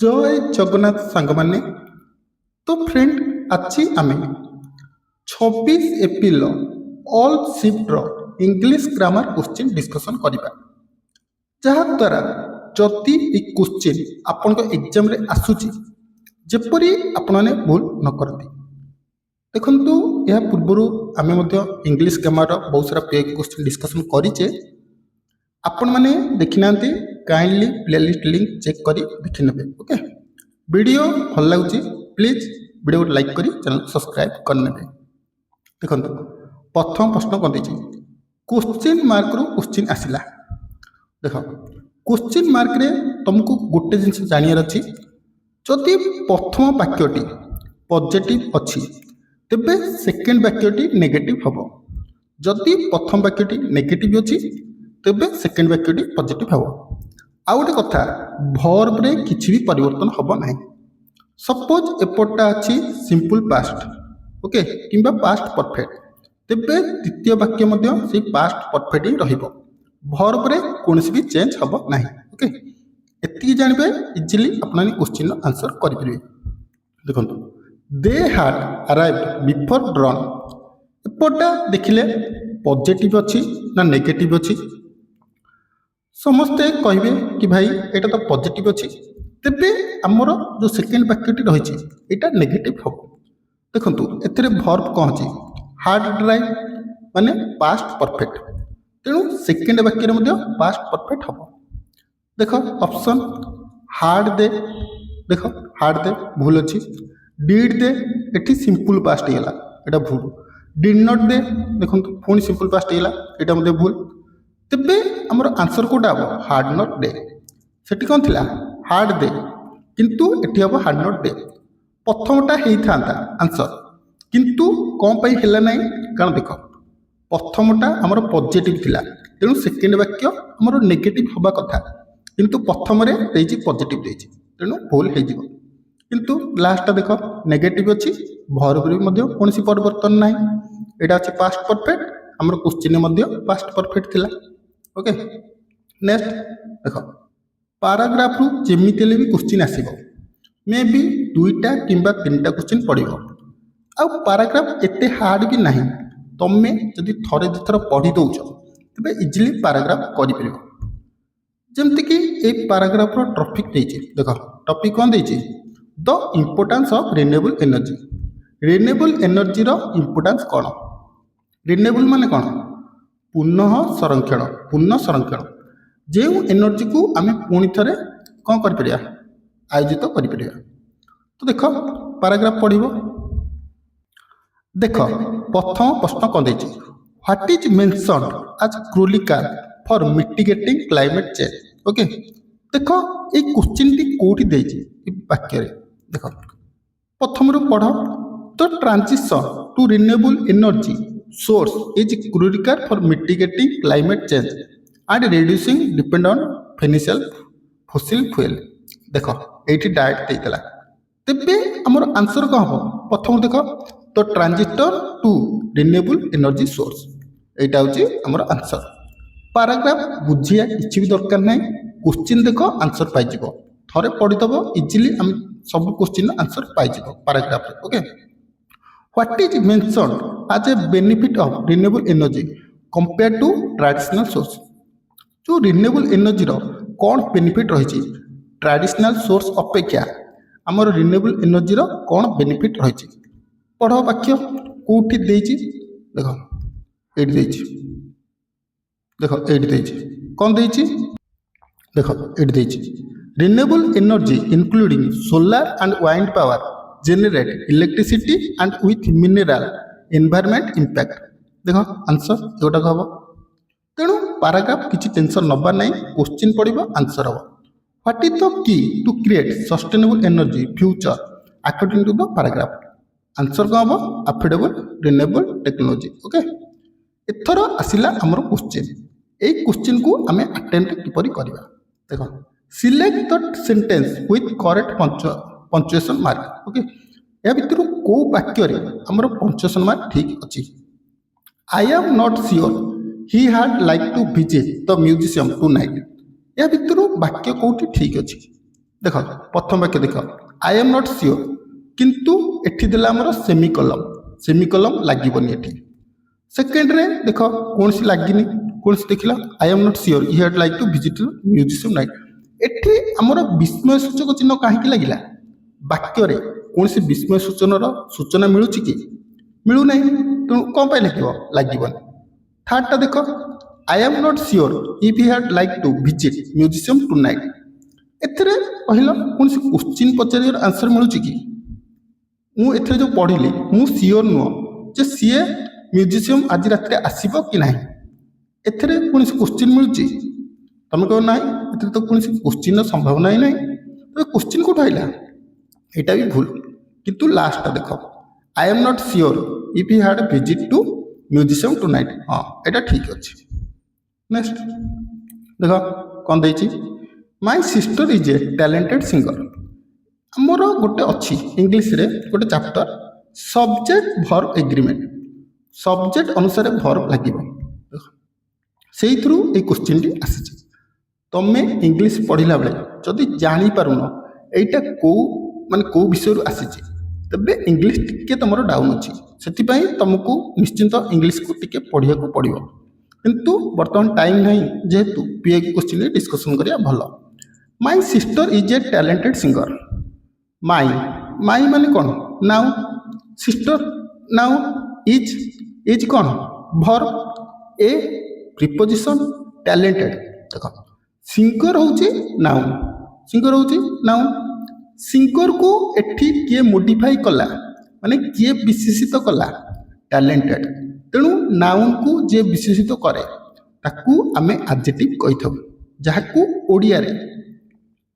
ଜୟ ଜଗନ୍ନାଥ ସାଙ୍ଗମାନେ। ତ ଫ୍ରେଣ୍ଡ, ଆଜି ଆମେ 26 ଏପ୍ରିଲ ଅଲ୍ ସିଫ୍ଟର ଇଂଲିଶ ଗ୍ରାମାର କ୍ୱେଶ୍ଚିନ୍ ଡିସ୍କସନ୍ କରିବା, ଯାହାଦ୍ୱାରା ଯଦି ଏ କ୍ୱେଶ୍ଚିନ୍ ଆପଣଙ୍କ ଏକ୍ଜାମରେ ଆସୁଛି ଯେପରି ଆପଣମାନେ ଭୁଲ ନ କରନ୍ତି। ଦେଖନ୍ତୁ, ଏହା ପୂର୍ବରୁ ଆମେ ମଧ୍ୟ ଇଂଲିଶ ଗ୍ରାମାରର ବହୁତ ସାରା କ୍ୱେଶ୍ଚିନ୍ ଡିସ୍କସନ୍ କରିଛେ। ଆପଣମାନେ ଦେଖିନାହାନ୍ତି, କାଇଣ୍ଡଲି ପ୍ଲେଲିଷ୍ଟ ଲିଙ୍କ୍ ଚେକ୍ କରି ଦେଖିନେବେ। ଓକେ, ଭିଡ଼ିଓ ଭଲ ଲାଗୁଛି ପ୍ଲିଜ୍ ଭିଡ଼ିଓ ଲାଇକ୍ କରି ଚ୍ୟାନେଲ୍ ସବସ୍କ୍ରାଇବ୍ କରିନେବେ। ଦେଖନ୍ତୁ, ପ୍ରଥମ ପ୍ରଶ୍ନ କ'ଣ ଦେଇଛି? କ୍ୱେଶ୍ଚିନ୍ ମାର୍କରୁ କ୍ୱେଶ୍ଚିନ୍ ଆସିଲା। ଦେଖ, କ୍ୱେଶ୍ଚିନ୍ ମାର୍କରେ ତୁମକୁ ଗୋଟେ ଜିନିଷ ଜାଣିବାର ଅଛି, ଯଦି ପ୍ରଥମ ବାକ୍ୟଟି ପଜିଟିଭ୍ ଅଛି ତେବେ ସେକେଣ୍ଡ ବାକ୍ୟଟି ନେଗେଟିଭ୍ ହେବ। ଯଦି ପ୍ରଥମ ବାକ୍ୟଟି ନେଗେଟିଭ୍ ଅଛି ତେବେ ସେକେଣ୍ଡ ବାକ୍ୟଟି ପଜିଟିଭ୍ ହେବ। ଆଉ ଗୋଟେ କଥା, ଭର୍ବରେ କିଛି ବି ପରିବର୍ତ୍ତନ ହେବ ନାହିଁ। ସପୋଜ୍ ଏପଟଟା ଅଛି ସିମ୍ପଲ୍ ପାଷ୍ଟ, ଓକେ, କିମ୍ବା ପାଷ୍ଟ ପରଫେକ୍ଟ, ତେବେ ଦ୍ୱିତୀୟ ବାକ୍ୟ ମଧ୍ୟ ସେଇ ପାଷ୍ଟ ପରଫେକ୍ଟ ହିଁ ରହିବ। ଭର୍ବରେ କୌଣସି ବି ଚେଞ୍ଜ ହେବ ନାହିଁ। ଓକେ, ଏତିକି ଜାଣିବେ, ଇଜିଲି ଆପଣମାନେ କ୍ୱେଶ୍ଚିନ୍ର ଆନ୍ସର୍ କରିପାରିବେ। ଦେଖନ୍ତୁ, ଦେ ହ୍ୟାଡ୍ ଆରାଇଭ୍ଡ ବିଫୋର୍ ଡ୍ରନ୍। ଏପଟଟା ଦେଖିଲେ ପଜିଟିଭ୍ ଅଛି ନା ନେଗେଟିଭ୍ ଅଛି? ସମସ୍ତେ କହିବେ କି ଭାଇ ଏଇଟା ତ ପଜିଟିଭ୍ ଅଛି, ତେବେ ଆମର ଯେଉଁ ସେକେଣ୍ଡ ବାକ୍ୟଟି ରହିଛି ଏଇଟା ନେଗେଟିଭ୍ ହେବ। ଦେଖନ୍ତୁ, ଏଥିରେ ଭର୍ବ କ'ଣ ଅଛି? ହାର୍ଡ ଡ୍ରାଇଭ୍ ମାନେ ପାଷ୍ଟ ପରଫେକ୍ଟ, ତେଣୁ ସେକେଣ୍ଡ ବାକ୍ୟରେ ମଧ୍ୟ ପାଷ୍ଟ ପରଫେକ୍ଟ ହେବ। ଦେଖ ଅପସନ୍, ହାର୍ଡ ଦେ, ଦେଖ ହାର୍ଡ ଦେ ଭୁଲ ଅଛି। ଡିଡ୍ ଦେ, ଏଠି ସିମ୍ପଲ୍ ପାଷ୍ଟ ହେଇଗଲା, ଏଇଟା ଭୁଲ। ଡିଡ୍ ନଟ୍ ଦେ, ଦେଖନ୍ତୁ ପୁଣି ସିମ୍ପଲ୍ ପାଷ୍ଟ ହେଇଗଲା, ଏଇଟା ମଧ୍ୟ ଭୁଲ। ତେବେ ଆମର ଆନ୍ସର୍ କେଉଁଟା ହେବ? Hard not day. ସେଠି କ'ଣ ଥିଲା? ହାର୍ଡ ଦେ, କିନ୍ତୁ ଏଠି ହେବ ହାର୍ଡ ନଟ୍ ଡେ। ପ୍ରଥମଟା ହେଇଥାନ୍ତା ଆନ୍ସର୍, କିନ୍ତୁ କ'ଣ ପାଇଁ ହେଲା ନାହିଁ? କାରଣ ଦେଖ, ପ୍ରଥମଟା ଆମର ପଜିଟିଭ୍ ଥିଲା, ତେଣୁ ସେକେଣ୍ଡ ବାକ୍ୟ ଆମର ନେଗେଟିଭ୍ ହେବା କଥା, କିନ୍ତୁ ପ୍ରଥମରେ ଦେଇଛି ପଜିଟିଭ୍ ଦେଇଛି, ତେଣୁ ଭୁଲ ହେଇଯିବ। କିନ୍ତୁ ଲାଷ୍ଟଟା ଦେଖ ନେଗେଟିଭ୍ ଅଛି, ଭର୍ବରେ ମଧ୍ୟ କୌଣସି ପରିବର୍ତ୍ତନ ନାହିଁ। ଏଇଟା ଅଛି ପାଷ୍ଟ ପରଫେକ୍ଟ, ଆମର କ୍ୱେଶ୍ଚିନ୍ରେ ମଧ୍ୟ ପାଷ୍ଟ ପରଫେକ୍ଟ ଥିଲା। ଓକେ, ନେକ୍ସଟ ଦେଖ, ପାରାଗ୍ରାଫରୁ ଯେମିତି ହେଲେ ବି କ୍ୱେଶ୍ଚିନ୍ ଆସିବ, ମେ ବି 2ଟା କିମ୍ବା 3ଟା କ୍ୱେଶ୍ଚିନ୍ ପଡ଼ିବ। ଆଉ ପାରାଗ୍ରାଫ ଏତେ ହାର୍ଡ଼ ବି ନାହିଁ, ତୁମେ ଯଦି ଥରେ ଦୁଇଥର ପଢ଼ି ଦେଉଛ ତେବେ ଇଜିଲି ପାରାଗ୍ରାଫ କରିପାରିବ। ଯେମିତିକି ଏଇ ପାରାଗ୍ରାଫର ଟପିକ୍ ଦେଇଛି, ଦେଖ ଟପିକ୍ କ'ଣ ଦେଇଛି? The importance of renewable energy. Renewable ଏନର୍ଜିର ଇମ୍ପୋର୍ଟାନ୍ସ କ'ଣ? ରିନ୍ୟୁଏବଲ୍ ମାନେ କ'ଣ? ପୁନଃ ସଂରକ୍ଷଣ। ପୁନଃ ସଂରକ୍ଷଣ, ଯେଉଁ ଏନର୍ଜିକୁ ଆମେ ପୁଣି ଥରେ କ'ଣ କରିପାରିବା? ଆୟୋଜିତ କରିପାରିବା। ତ ଦେଖ ପାରାଗ୍ରାଫ ପଢ଼ିବ। ଦେଖ ପ୍ରଥମ ପ୍ରଶ୍ନ କ'ଣ ଦେଇଛି? What is mentioned as crucial for mitigating climate change. Okay, ଦେଖ ଏଇ କ୍ୱେଶ୍ଚିନ୍ଟି କେଉଁଠି ଦେଇଛି ଏ ବାକ୍ୟରେ? ଦେଖ ପ୍ରଥମରୁ ପଢ଼। The transition to renewable energy source is critical for mitigating climate change and reducing depend on fossil fuel। देख ये डायरेक्ट देला, तेबे आमर आंसर कौन हम? प्रथम देख, तो transistor to renewable energy source, यहाँ हूँ आमर आंसर। पाराग्राफ बुझिया किसी भी दरकार ना, क्वेश्चन देख आंसर पाइज, थे पढ़ीदब इजिली आम सब question answer pies paragraph. Okay, what is mentioned as a benefit of renewable energy compared to traditional source। जो renewable energy रो कौन बेनिफिट रही ट्रेडिशनल सोर्स अपेक्षा आमर renewable energy रो कौन बेनिफिट रही? पढ़ वाक्य कौटी देछि, देख ये देछि, देख ये देछि, कौन देछि? देख ये देछि, renewable energy including solar and wind power generate electricity and with mineral environment impact. देख आंसर जोटा हम, तेणु पाराग्राफ किसी टेंशन नबार ना, क्वेश्चन पढ़ आंसर हम। What is the key to create sustainable energy future according to the paragraph? Answer कौन हम? Affordable renewable technology. ओके, एथर आसला आमर क्वेश्चन, ये क्वेश्चन को आम अटेम्प्ट किपरि करबा? देख, select the sentence with correct punctuation mark. Okay, या भितर कौ वाक्य आमर पंक्चुएशन मार्क ठीक अच्छी? I am not sure he had like to visit the museum tonight. या भितर वाक्य कौटी ठीक अच्छी? देख प्रथम वाक्य देख आई एम नॉट श्योर किंतु एठी देला हमर सेमिकोलम लागबनी एठी सेकेंड रे देख कौन सी लागिनी कौन सी देखला I am not sure he had like to visit museum night एठी हमर विस्मय सूचक चिन्ह काहे लागिला वाक्य रे कौन सी विस्मय सूचना मिलुची कि मिलू नहीं तेणु कौन पाई लागबनी थर्ड टा देख I am not sure if he had like to visit museum tonight एथिरे कहला कौन सी क्वेश्चन पचार आंसर मिलुची कि मु एथिरे जो पढ़िली मु श्योर नुह जे सीए म्यूजियम आज रात आसब कि ना एथिरे कौन सी क्वेश्चन मिलुची तुम कह ना ए तो कौन क्वेश्चन संभावना ही ना तो क्वेश्चन कौट आइला यहाँ भी भूल किंतु लास्ट देख I am not sure if he had visit to museum tonight हाँ यहाँ ठीक अच्छे नेक्स्ट देख कौन देती my sister is a talented singer आमर गोटे अच्छी इंग्लीश रे गोटे chapter subject verb agreement subject अनुसार वर्ब लगे से क्वेश्चन टी आसी तमें इंग्लीश पढ़ला बेले जदि जापारुन यहाँ कौ माने कौ विषय आसी तेरे इंग्लीश टिके तुम डाउन अच्छी से तुमको निश्चिंत इंग्लीश को टिके पढ़िया को पड़ो किंतु बर्तमान टाइम नहीं जेहेतु पीए क्वेश्चन डिस्कसन करिया भल my sister is a talented singer my my माने कौन नाउ सिस्टर नाउ इज कौन वर्ब ए प्रिपोजिशन टैलेंटेड देख सिंगर होची नाउन सिंगर होची नाउन सिंगर को एठी किए मोडिफाई कला माने किए विशेषित कला टैलेंटेड तेणु नाउन को जे विशेषित करे ताकू आमे एडजेक्टिव कहि थौ जाहाकू ओडिया रे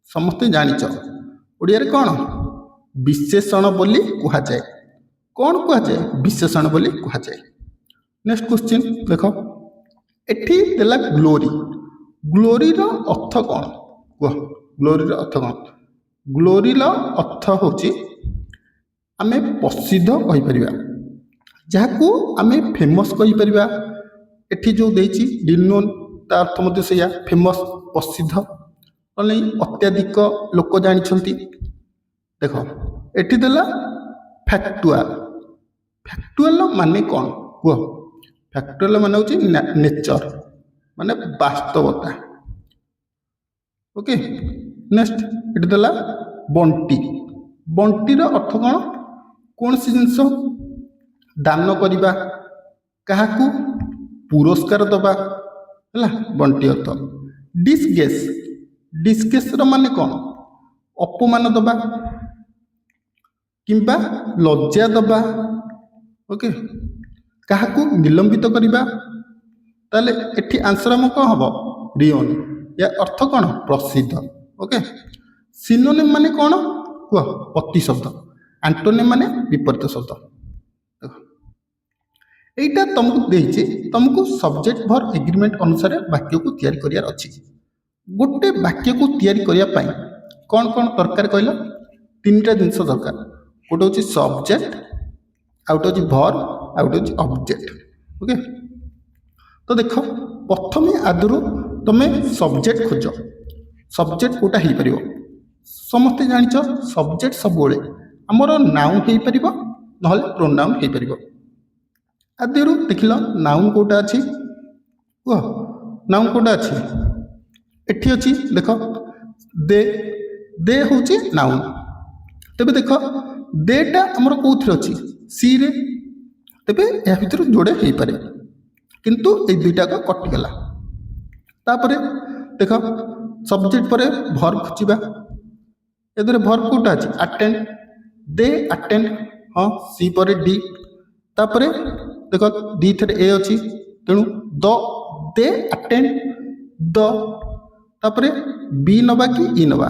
समस्त जानिच ओडिया रे कौन विशेषण बोली कहा जाए कौन कहा जाए विशेषण बोली कहा जाए नेक्स्ट क्वेश्चन देख एठी देला ग्लोरी ग्लोरी रो अर्थ कौन कह ग्लोरी रो अर्थ कौन ग्लोरी रो अर्थ होची आमे प्रसिद्ध कहि परिबा जाहाकू आमे फेमस कहि परिबा एठी जो देछि डिनोन ता अर्थ मते सेया फेमस प्रसिद्ध नहीं अत्याधिक लोक जानिछंती देख एठी देला फैक्टुअल फैक्टुअल माने कौन कह फैक्टुअल माने होची नेचर माने वास्तवता ओके नेक्स्ट एठी देला बंटी बंटी रो अर्थ कौन सी जिनस दान करिबा काहाकू पुरस्कार दबा हला बंटी अर्थ डिसगेस डिसगेस रो माने कौन अपमान दबा किंबा लज्जा दबा ओके काहाकू निलंबित करिबा ताले एठी आंसर हम कौन हम रियोन या अर्थ कौन प्रसिद्ध ओके सिनोनिम माने कौन कह प्रतिशब्द एंटोनिम माने विपरीत शब्द एटा तुमको देइछि तुमको सब्जेक्ट वर्ब एग्रीमेंट अनुसार वाक्य को तैयारी करियार अछि गोटे वाक्य को तैयारी करिया पई कौन कौन दरकार कहला तीनटा जिंस दरकार गोटे होछि सब्जेक्ट आउट होछि वर्ब आउट होछि ऑब्जेक्ट ओके तो देख प्रथम आदरू तुम सब्जेक्ट खोज सब्जेक्ट कोटा हो पार समस्ते जानिच सब्जेक्ट सब आमर नाउन हो पार ना प्रोनाउन हो पार आदि देख नाउन कोटा अच्छी कह नाउन कोटा अच्छी एठी अच्छी देख दे दे हूँ नाउन तेबे देख देटा आमर कौन अच्छी सी रे तेबे या भर जोड़े हो पारे किंतु ये दुईटा कटिगला तापरे देख सब्जेक्ट पर वर्ब खोजा ए वर्ब कोटा अच्छी अटेंड दे अटेंड हाँ सी पर डी तापरे देख दी थे ए अच्छी तेणु द दे अटेंड द तापरे बी नवा कि ई नवा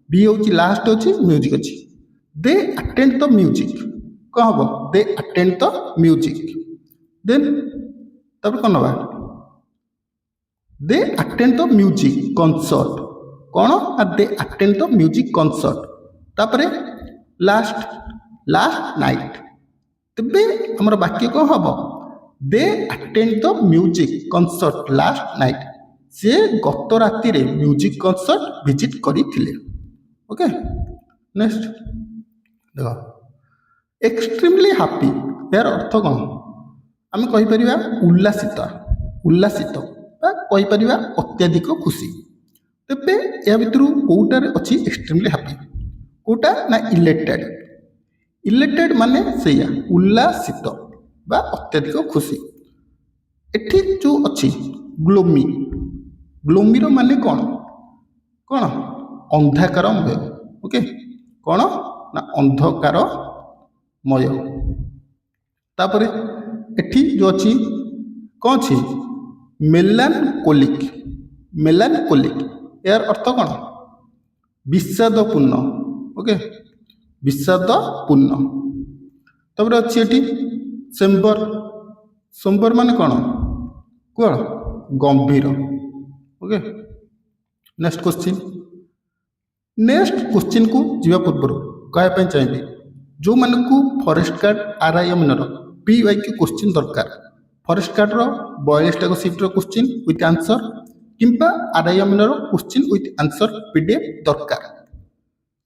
बी हूँ लास्ट अच्छी म्यूजिक अच्छी दे अटेंड द म्यूजिक कौन हम they attend the music then तापर कौन नवा they attend the music concert कौन they attend the music concert तापरे लास्ट लास्ट नाइट तेबे हमर वाक्य कौन हम they attend the music concert last night से गत राति रे म्यूजिक कॉन्सर्ट विजिट करथिले ओके नेक्स्ट देख एक्सट्रीमली हैप्पी यार अर्थ कौन आम कहीपर उल्लासित उल्लासित कहीपर अत्याधिक खुशी तेरे या भितर कौटार अच्छी एक्सट्रीमली हैप्पी कौटा ना इलेक्टेड इलेक्टेड माने से उल्लासित बा अत्याधिक खुशी एठी जो अच्छी ग्लोमी ग्लोमीर माने कौन कौन अंधाकारमय ओके कौन ना अंधकारमय तापर एठी जो अच्छी कौन अच्छी मेलानकोलिक मेलानकोलिक यार अर्थ कौन विषादपूर्ण ओके विषादपूर्ण तापर अच्छी एठी सेम्बर सोमबर माने कौन कौन गंभीर ओके नेक्स्ट क्वेश्चन को जीवा पूर्व कहवाई चाहिए जो मानक फॉरेस्ट गार्ड आरआईएमएन PYQ क्वेश्चन दरकार फॉरेस्ट गार्ड 42 सीट्र क्वेश्चन विथ आंसर किंबा आरआईएमएन क्वेश्चन विथ आंसर PDF दरकार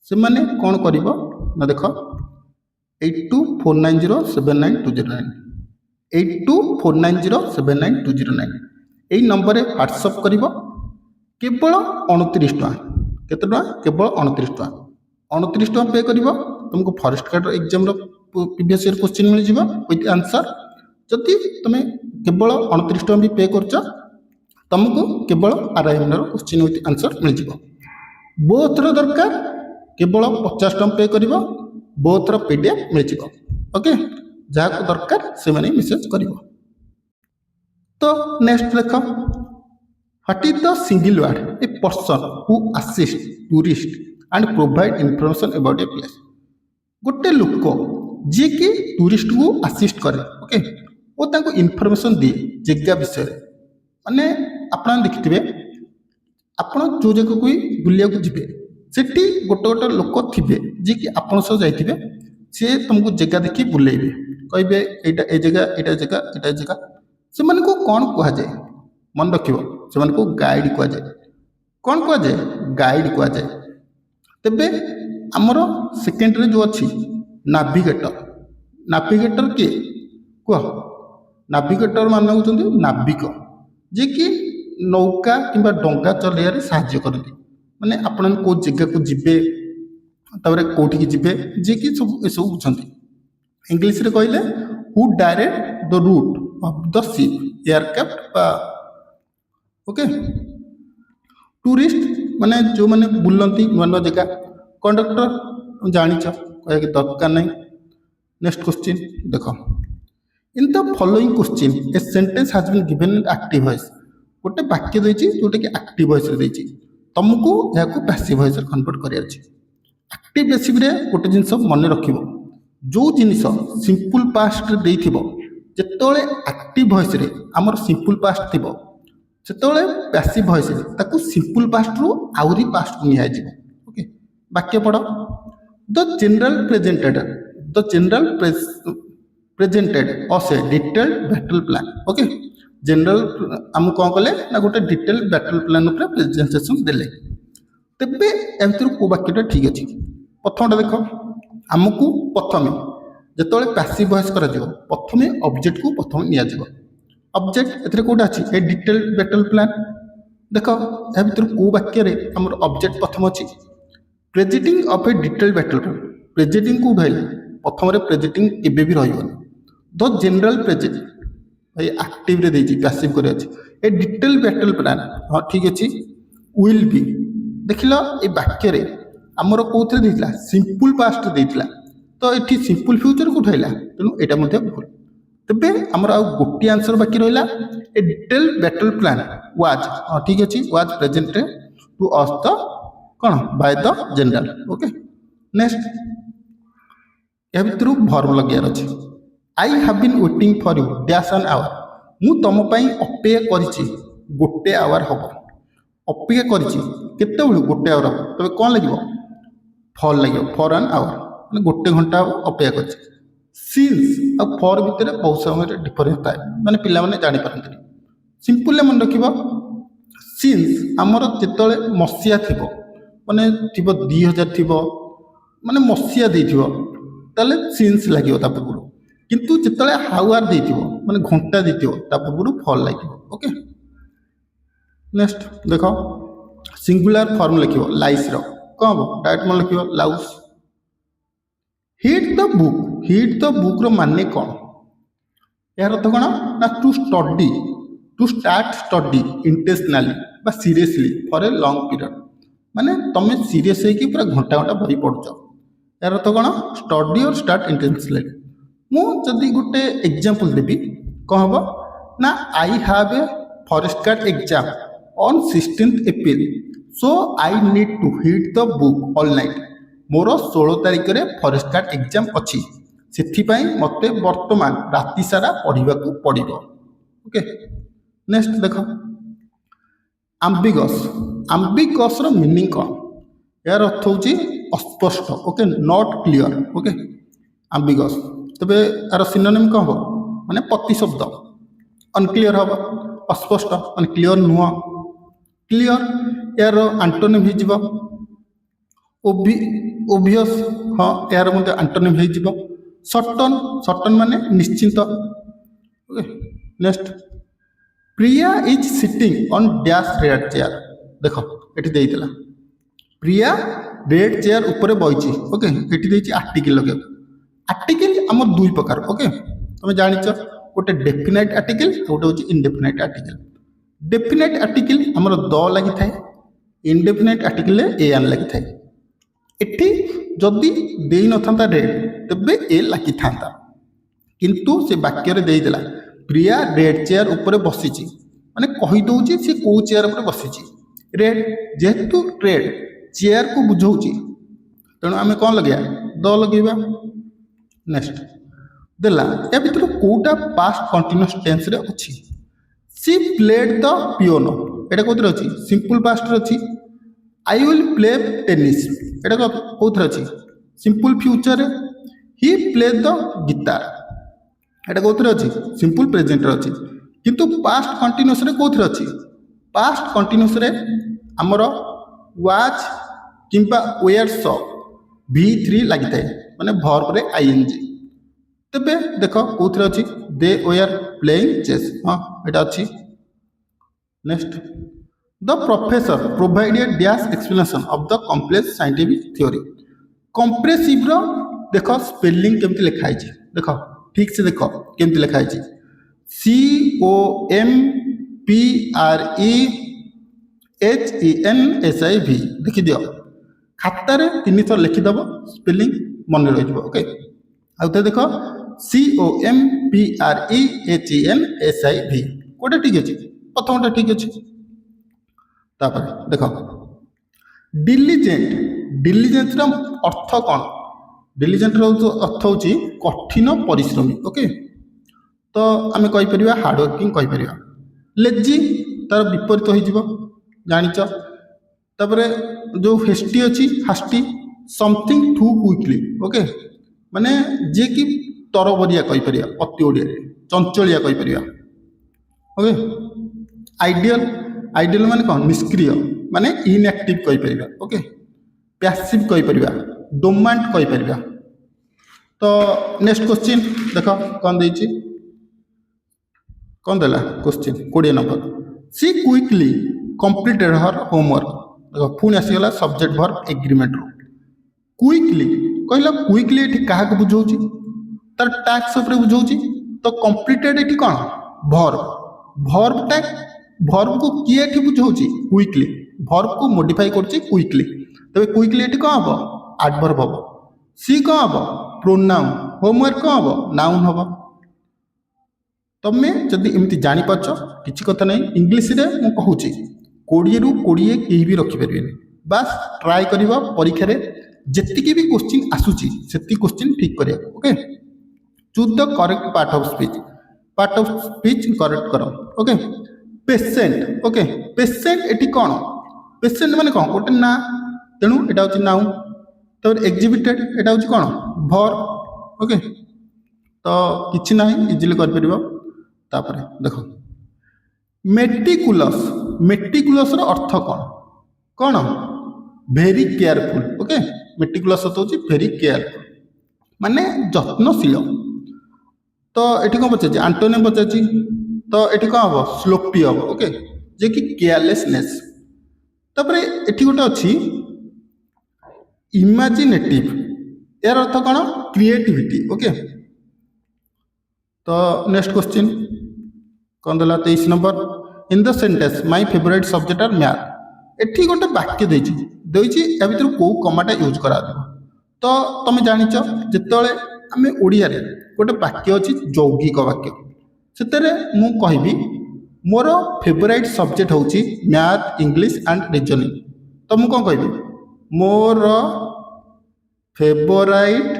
से माने कौन करिवो ना देख 8249079209 8249079209 यही नंबर व्हाट्सअप कर केवल 29 टका केते टका केवल 29 टका 29 टका पे कर तुमको forest guard exam previous year question मिल जाव विथ आंसर जदि तुम केवल 29 टका भी पे कर तुमको केवल आरआईएमएन क्वेश्चन विथ आंसर मिल जाव बोथर दरकार केवल 50 टका पे कर बोथर PDF मिल जाव ओके जहाँ को दरकार से मैंने मेसेज कर तो नेक्स्ट देख what is the single word a person who assist tourist and provide information about a place गोटे लोक जी कि टूरिस्ट को असिस्ट करे ओके वो ताको इनफॉरमेशन दिए जगह विषय माने आप देखिथे आप जो जगह को बुलिया को जीवे सेठी गोटे गोटे लोक थे जी कि आप जाइए सी तुमको जगह देखी बुलेबे कहे एटा ए जगह एटा जगह एटा जगह से को कौन कहुए मन रख से गाइड कहुए कौन कहुए गाइड कहुए तेबे आमर सेकेंड जो अच्छी नाविगेटर नाविगेटर किए कह नाविगेटर मान होती नाविक जी कि नौका किंबा डंगा चलैया साहाय्य करती माने आपण को जगह को जीवे तापर कौटी की जीवे जी कि सब ये सब बुझती इंग्लिश रे कहले who direct the route of the ship aircraft okay tourist माने जो माने बुलंती नुआ नुआ जगह कंडक्टर जानिछ कहे कि दरकार नहीं नेक्स्ट क्वेश्चन देखो in the following question a sentence has been given in active voice गोटे वाक्य देछि जोटा कि एक्टिव वॉइस रे देछि तुमको या को पैसिव वॉइस रे कन्वर्ट करियार अछि एक्टिव पैसिव रे गोटे जिंस मन रखिबो जो जिनिस सिंपल पास्ट रे देइथिबो जेतोले एक्टिव वॉइस रे हमर सिंपल पास्ट थिबो सेतोले पैसिव वॉइस रे ताकू सिंपल पास्ट रो आउरी पास्ट को निया जिवो ओके वाक्य पढो the general presented as a detailed battle plan okay general हम कौन कले ना गोटे डिटेल्ड बैटल प्लान ऊपर प्रेजेंटेशन देले तेबे ए भितर को वाक्यटा ठीक अछि प्रथमटा देखो आमको प्रथमे जेतोले पैसिव वॉइस करा जिवो प्रथमे ऑब्जेक्ट को प्रथम निया जिवो ऑब्जेक्ट एथरे कोटा अछि ए डिटेल्ड बैटल प्लान देखो ए भितर को वाक्य रे हमर ऑब्जेक्ट प्रथम अछि presenting of A detailed battle plan presenting को उठाइले प्रथम रे प्रेजेंटिंग केबे भी रहिबो द जनरल प्रेजेंट भाई एक्टिव रे देछि पैसिव करे अछि ए डिटेल्ड बैटल प्लान हां ठीक अछि विल बी देखिलो ए वाक्य रे हमर कोथरे देथिला सिंपल पास्ट देथिला तो एठी सिंपल फ्यूचर को उठाइला तेनु एटा मध्ये भूल तबे हमर आ गोटी आंसर बाकी रहिला a detailed battle plan was हां ठीक अछि was presented to us the कोन by the general okay next या भितर वर्ब लगियार अछि I have been waiting for you dash an hour मु तुम पई अपेक्षा करिछि गोटे आवर हबो अपेक्षा करिछि केते बेलु गोटे आवर हबो तबे कोन लागिवो फॉर लागिवो फॉर एन आवर माने गोटे घंटा अपेक्षा करिछि सिंस आ फॉर भितर बहुत समय डिफरेंस थाए माने पिला माने जानि परंती सिंपल मन रखिबो सिंस हमर जेतले मसिया थिबो ମାନେ ଥିବ 2000 ଥିବ ମାନେ ମସିହା ଦେଇଥିବ ତାହେଲେ ସିନ୍ସ ଲାଗିବ ତା ପୂର୍ବରୁ, କିନ୍ତୁ ଯେତେବେଳେ ହାୱାର ଦେଇଥିବ ମାନେ ଘଣ୍ଟା ଦେଇଥିବ ତା ପୂର୍ବରୁ ଫଲ୍ ଲାଗିବ। ଓକେ, ନେକ୍ସଟ ଦେଖ ସିଙ୍ଗୁଲାର ଫର୍ମ ଲେଖିବ ଲାଇସ୍ର କ'ଣ ହେବ? ଡାଇରେକ୍ଟ ମନେ ଲେଖିବ louse. Hit the book, hit the ବୁକ୍ର ମାନେ କ'ଣ? ଏହାର ଅର୍ଥ କ'ଣ ନା to study, to start study intentionally ବା seriously for a long period, ମାନେ ତୁମେ ସିରିୟସ୍ ହେଇକି ପୁରା ଘଣ୍ଟା ଘଣ୍ଟା ବହି ପଢ଼ୁଛ। ଏହାର ଅର୍ଥ କ'ଣ? Study or start intentionally. ମୁଁ ଯଦି ଗୋଟେ ଏକ୍ଜାମ୍ପଲ୍ ଦେବି କ'ଣ ହେବ ନା I have a forest guard exam on 16th April, so I need to hit the book all night. ମୋର 16 ତାରିଖରେ ଫରେଷ୍ଟ ଗାର୍ଡ଼ ଏକ୍ଜାମ୍ ଅଛି, ସେଥିପାଇଁ ମୋତେ ବର୍ତ୍ତମାନ ରାତି ସାରା ପଢ଼ିବାକୁ ପଡ଼ିବ। ଓକେ, ନେକ୍ସଟ ଦେଖ ଆମ୍ବିଗସ୍, ଆମ୍ବିଗସ୍ର ମିନିଂ କ'ଣ? ଏହାର ଅର୍ଥ ହେଉଛି ଅସ୍ପଷ୍ଟ। Okay, not clear. ଓକେ, ଆମ୍ବିଗସ୍। ତେବେ ଏହାର ସିନୋନିମ୍ କ'ଣ ହେବ? ମାନେ ପ୍ରତିଶବ୍ଦ। ଅନକ୍ଲିଅର ହେବ, ଅସ୍ପଷ୍ଟ ମାନେ କ୍ଲିଅର ନୁହଁ। କ୍ଲିଅର ଏହାର ଆଣ୍ଟୋନିମ୍ ହେଇଯିବ ଓଭିୟସ୍, ହଁ ଏହାର ମଧ୍ୟ ଆଣ୍ଟୋନିମ୍ ହେଇଯିବ ସର୍ଟନ୍, ସର୍ଟନ୍ ମାନେ ନିଶ୍ଚିନ୍ତ। Okay, next Priya is sitting on dash red chair. ଦେଖ ଏଠି ଦେଇଥିଲା ପ୍ରିୟା ରେଡ୍ ଚେୟାର ଉପରେ ବଇଛି। ଓକେ, ଏଠି ଦେଇଛି ଆର୍ଟିକିଲ୍ ଲଗେଇବାକୁ। ଆର୍ଟିକିଲ୍ ଆମର ଦୁଇ ପ୍ରକାର। ଓକେ, ତୁମେ ଜାଣିଛ ଗୋଟେ ଡେଫିନାଇଟ୍ ଆର୍ଟିକିଲ୍, ଗୋଟେ ହେଉଛି ଇନଡେଫିନାଇଟ୍ ଆର୍ଟିକିଲ୍। ଡେଫିନାଇଟ୍ ଆର୍ଟିକିଲ୍ ଆମର ଦ ଲାଗିଥାଏ, ଇନଡେଫିନାଇଟ୍ ଆର୍ଟିକିଲ୍ରେ ଏଆନ୍ ଲାଗିଥାଏ। ଏଠି ଯଦି ଦେଇନଥାନ୍ତା ରେଡ୍ ତେବେ ଏ ଲାଗିଥାନ୍ତା, କିନ୍ତୁ ସେ ବାକ୍ୟରେ ଦେଇଦେଲା ପ୍ରିୟା ରେଡ୍ ଚେୟାର ଉପରେ ବସିଛି, ମାନେ କହିଦେଉଛି ସେ କେଉଁ ଚେୟାର ଉପରେ ବସିଛି। ରେଡ୍ ଯେହେତୁ ରେଡ୍ ଚେୟାରକୁ ବୁଝଉଛି, ତେଣୁ ଆମେ କ'ଣ ଲଗେଇବା? ଦ ଲଗେଇବା। ନେକ୍ସଟ ଦେଲା ୟା ଭିତରୁ କେଉଁଟା ପାଷ୍ଟ କଣ୍ଟିନ୍ୟୁଅସ୍ ଟେନ୍ସରେ ଅଛି? ସି ପ୍ଲେଡ୍ ଦ ପିଓନୋ, ଏଇଟା କେଉଁଥିରେ ଅଛି? ସିମ୍ପଲ୍ ପାଷ୍ଟରେ ଅଛି। ଆଇ ୱିଲ୍ ପ୍ଲେ ଟେନିସ୍, ଏଇଟା କେଉଁଥିରେ ଅଛି? ସିମ୍ପଲ୍ ଫ୍ୟୁଚରରେ। ହି ପ୍ଲେ ଦ ଗିଟାର, ଏଇଟା କେଉଁଥିରେ ଅଛି? ସିମ୍ପଲ୍ ପ୍ରେଜେଣ୍ଟରେ ଅଛି। କିନ୍ତୁ ପାଷ୍ଟ କଣ୍ଟିନ୍ୟୁଅସ୍ରେ କେଉଁଥିରେ ଅଛି? ପାଷ୍ଟ କଣ୍ଟିନ୍ୟୁଅସ୍ରେ ଆମର ୱାଚ୍ କିମ୍ବା ୱେୟାର ସ V3 ଲାଗିଥାଏ, ମାନେ ଭର୍ବରେ ଆଇଏନ୍ଜି। ତେବେ ଦେଖ କେଉଁଥିରେ ଅଛି? ଦେ ୱେୟାର ପ୍ଲେଇଂ ଚେସ୍, ହଁ ଏଇଟା ଅଛି। Next the professor provide a dash explanation of the complex scientific theory. କମ୍ପ୍ରେସିଭ୍ର ଦେଖ ସ୍ପେଲିଂ କେମିତି ଲେଖା ହେଇଛି, ଦେଖ ଠିକ୍ ସେ ଦେଖ କେମିତି ଲେଖା ହେଇଛି। COMPREHENSIV ଦେଖିଦିଅ, ଖାତାରେ 3 ଥର ଲେଖିଦେବ, ସ୍ପେଲିଂ ମନେ ରହିଯିବ। ଓକେ, ଆଉ ଥରେ ଦେଖ COMPREHENSIV, କେଉଁଟା ଠିକ୍ ଅଛି? ପ୍ରଥମଟା ଠିକ୍ ଅଛି। ତାପରେ ଦେଖ ଡିଲିଜେଣ୍ଟ, ଡିଲିଜେଣ୍ଟର ଅର୍ଥ କ'ଣ? ଡିଲିଜେଣ୍ଟର ଅର୍ଥ ହେଉଛି କଠିନ ପରିଶ୍ରମୀ। ଓକେ, ତ ଆମେ କହିପାରିବା ହାର୍ଡୱାର୍କିଂ କହିପାରିବା। ଲେଜି ତାର ବିପରୀତ ହୋଇଯିବ, ଜାଣିଛ। ତାପରେ ଯେଉଁ ହେଷ୍ଟି ଅଛି ହାଷ୍ଟି, ସମଥିଙ୍ଗ ଟୁ କୁଇକଲି। ଓକେ, ମାନେ ଯିଏକି ତରବରିଆ କହିପାରିବା, ଅତି ଓଡ଼ିଆରେ ଚଞ୍ଚଳିଆ କହିପାରିବା। ଓକେ, ଆଇଡ଼ିଆଲ, ଆଇଡ଼ିଆଲ ମାନେ କ'ଣ? ନିଷ୍କ୍ରିୟ ମାନେ ଇନ୍ଆକ୍ଟିଭ କହିପାରିବା। ଓକେ, ପ୍ୟାସିଭ୍ କହିପାରିବା, ଡୋମାଣ୍ଟ କହିପାରିବା। ତ ନେକ୍ସଟ କ୍ୱେଶ୍ଚିନ୍ ଦେଖ କ'ଣ ଦେଇଛି, କ'ଣ ଦେଲା question 20 number. She quickly completed her homework. ଦେଖ ପୁଣି ଆସିଗଲା ସବଜେକ୍ଟ ଭର୍ବ ଏଗ୍ରିମେଣ୍ଟରୁ। କୁଇକଲି କହିଲା, କୁଇକଲି ଏଠି କାହାକୁ ବୁଝଉଛି? ତାର ଟାସ୍କ ଉପରେ ବୁଝଉଛି। ତ କମ୍ପ୍ଲିଟେଡ୍ ଏଠି କ'ଣ? ଭର୍ବ। ଭର୍ବଟା ଭର୍ବକୁ କିଏ ଏଠି ବୁଝଉଛି? କୁଇକଲି। ଭର୍ବକୁ ମୋଡିଫାଇ କରୁଛି କୁଇକଲି। ତେବେ କୁଇକଲି ଏଠି କ'ଣ ହେବ? ଆଡଭର୍ବ ହେବ। ସି କ'ଣ ହେବ? ପ୍ରୋନାଉନ୍। ହୋମୱାର୍କ କ'ଣ ହେବ? ନାଉନ୍ ହେବ। ତମେ ଯଦି ଏମିତି ଜାଣିପାରୁଛ କିଛି କଥା ନାହିଁ। ଇଂଲିଶରେ ମୁଁ କହୁଛି 20ରୁ 20 କେହି ବି ରଖିପାରିବେନି। ବାସ୍ ଟ୍ରାଏ କରିବ ପରୀକ୍ଷାରେ ଯେତିକି ବି କ୍ୱେଶ୍ଚିନ୍ ଆସୁଛି ସେତିକି କ୍ୱେଶ୍ଚିନ୍ ଠିକ୍ କରିବାକୁ। Okay, choose the correct part of speech, part of speech correct କର। Okay, patient. ଓକେ, ପେସେଣ୍ଟ ଏଠି କ'ଣ? ପେସେଣ୍ଟ ମାନେ କ'ଣ? ଗୋଟେ ନାଁ, ତେଣୁ ଏଇଟା ହେଉଛି ନାଉନ୍। ତାପରେ ଏକ୍ଜିବିଟେଡ୍, ଏଇଟା ହେଉଛି କ'ଣ? ଭର୍ବ। ଓକେ, ତ କିଛି ନାହିଁ, ଇଜିଲି କରିପାରିବ। ତାପରେ ଦେଖ ମେଟିକୁଲସ୍, ମେଟିକୁଲସ୍ର ଅର୍ଥ କ'ଣ? କ'ଣ? Very careful. ଓକେ, ମେଟିକୁଲସ୍ ଅର୍ଥ ହେଉଛି ଭେରି କେୟାରଫୁଲ ମାନେ ଯତ୍ନଶୀଳ। ତ ଏଠି କ'ଣ ପଚାରିଛି? ଆଣ୍ଟୋନିମ୍ ପଚାରିଛି। ତ ଏଠି କ'ଣ ହେବ? ସ୍ଲୋପି ହେବ। ଓକେ, ଯେ କି କେୟାରଲେସନେସ୍। ତାପରେ ଏଠି ଗୋଟେ ଅଛି ଇମାଜିନେଟିଭ। ଏହାର ଅର୍ଥ କ'ଣ? କ୍ରିଏଟିଭିଟି। ଓକେ, ତ ନେକ୍ସଟ କ୍ୱେଶ୍ଚିନ୍ କ'ଣ ଦେଲା? 23 number. In the sentence my favourite subject R math. ଏଠି ଗୋଟେ ବାକ୍ୟ ଦେଇଛି ୟା ଭିତରୁ କେଉଁ କମାଟା ୟୁଜ୍ କରାଯିବ? ତ ତମେ ଜାଣିଛ ଯେତେବେଳେ ଆମେ ଓଡ଼ିଆରେ ଗୋଟେ ବାକ୍ୟ ଅଛି ଯୌଗିକ ବାକ୍ୟ, ସେଥିରେ ମୁଁ କହିବି ମୋର ଫେଭରାଇଟ୍ ସବଜେକ୍ଟ ହେଉଛି ମ୍ୟାଥ୍, ଇଂଲିଶ ଆଣ୍ଡ ରିଜନିଂ। ତ ମୁଁ କ'ଣ କହିବି? ମୋର ଫେଭରାଇଟ୍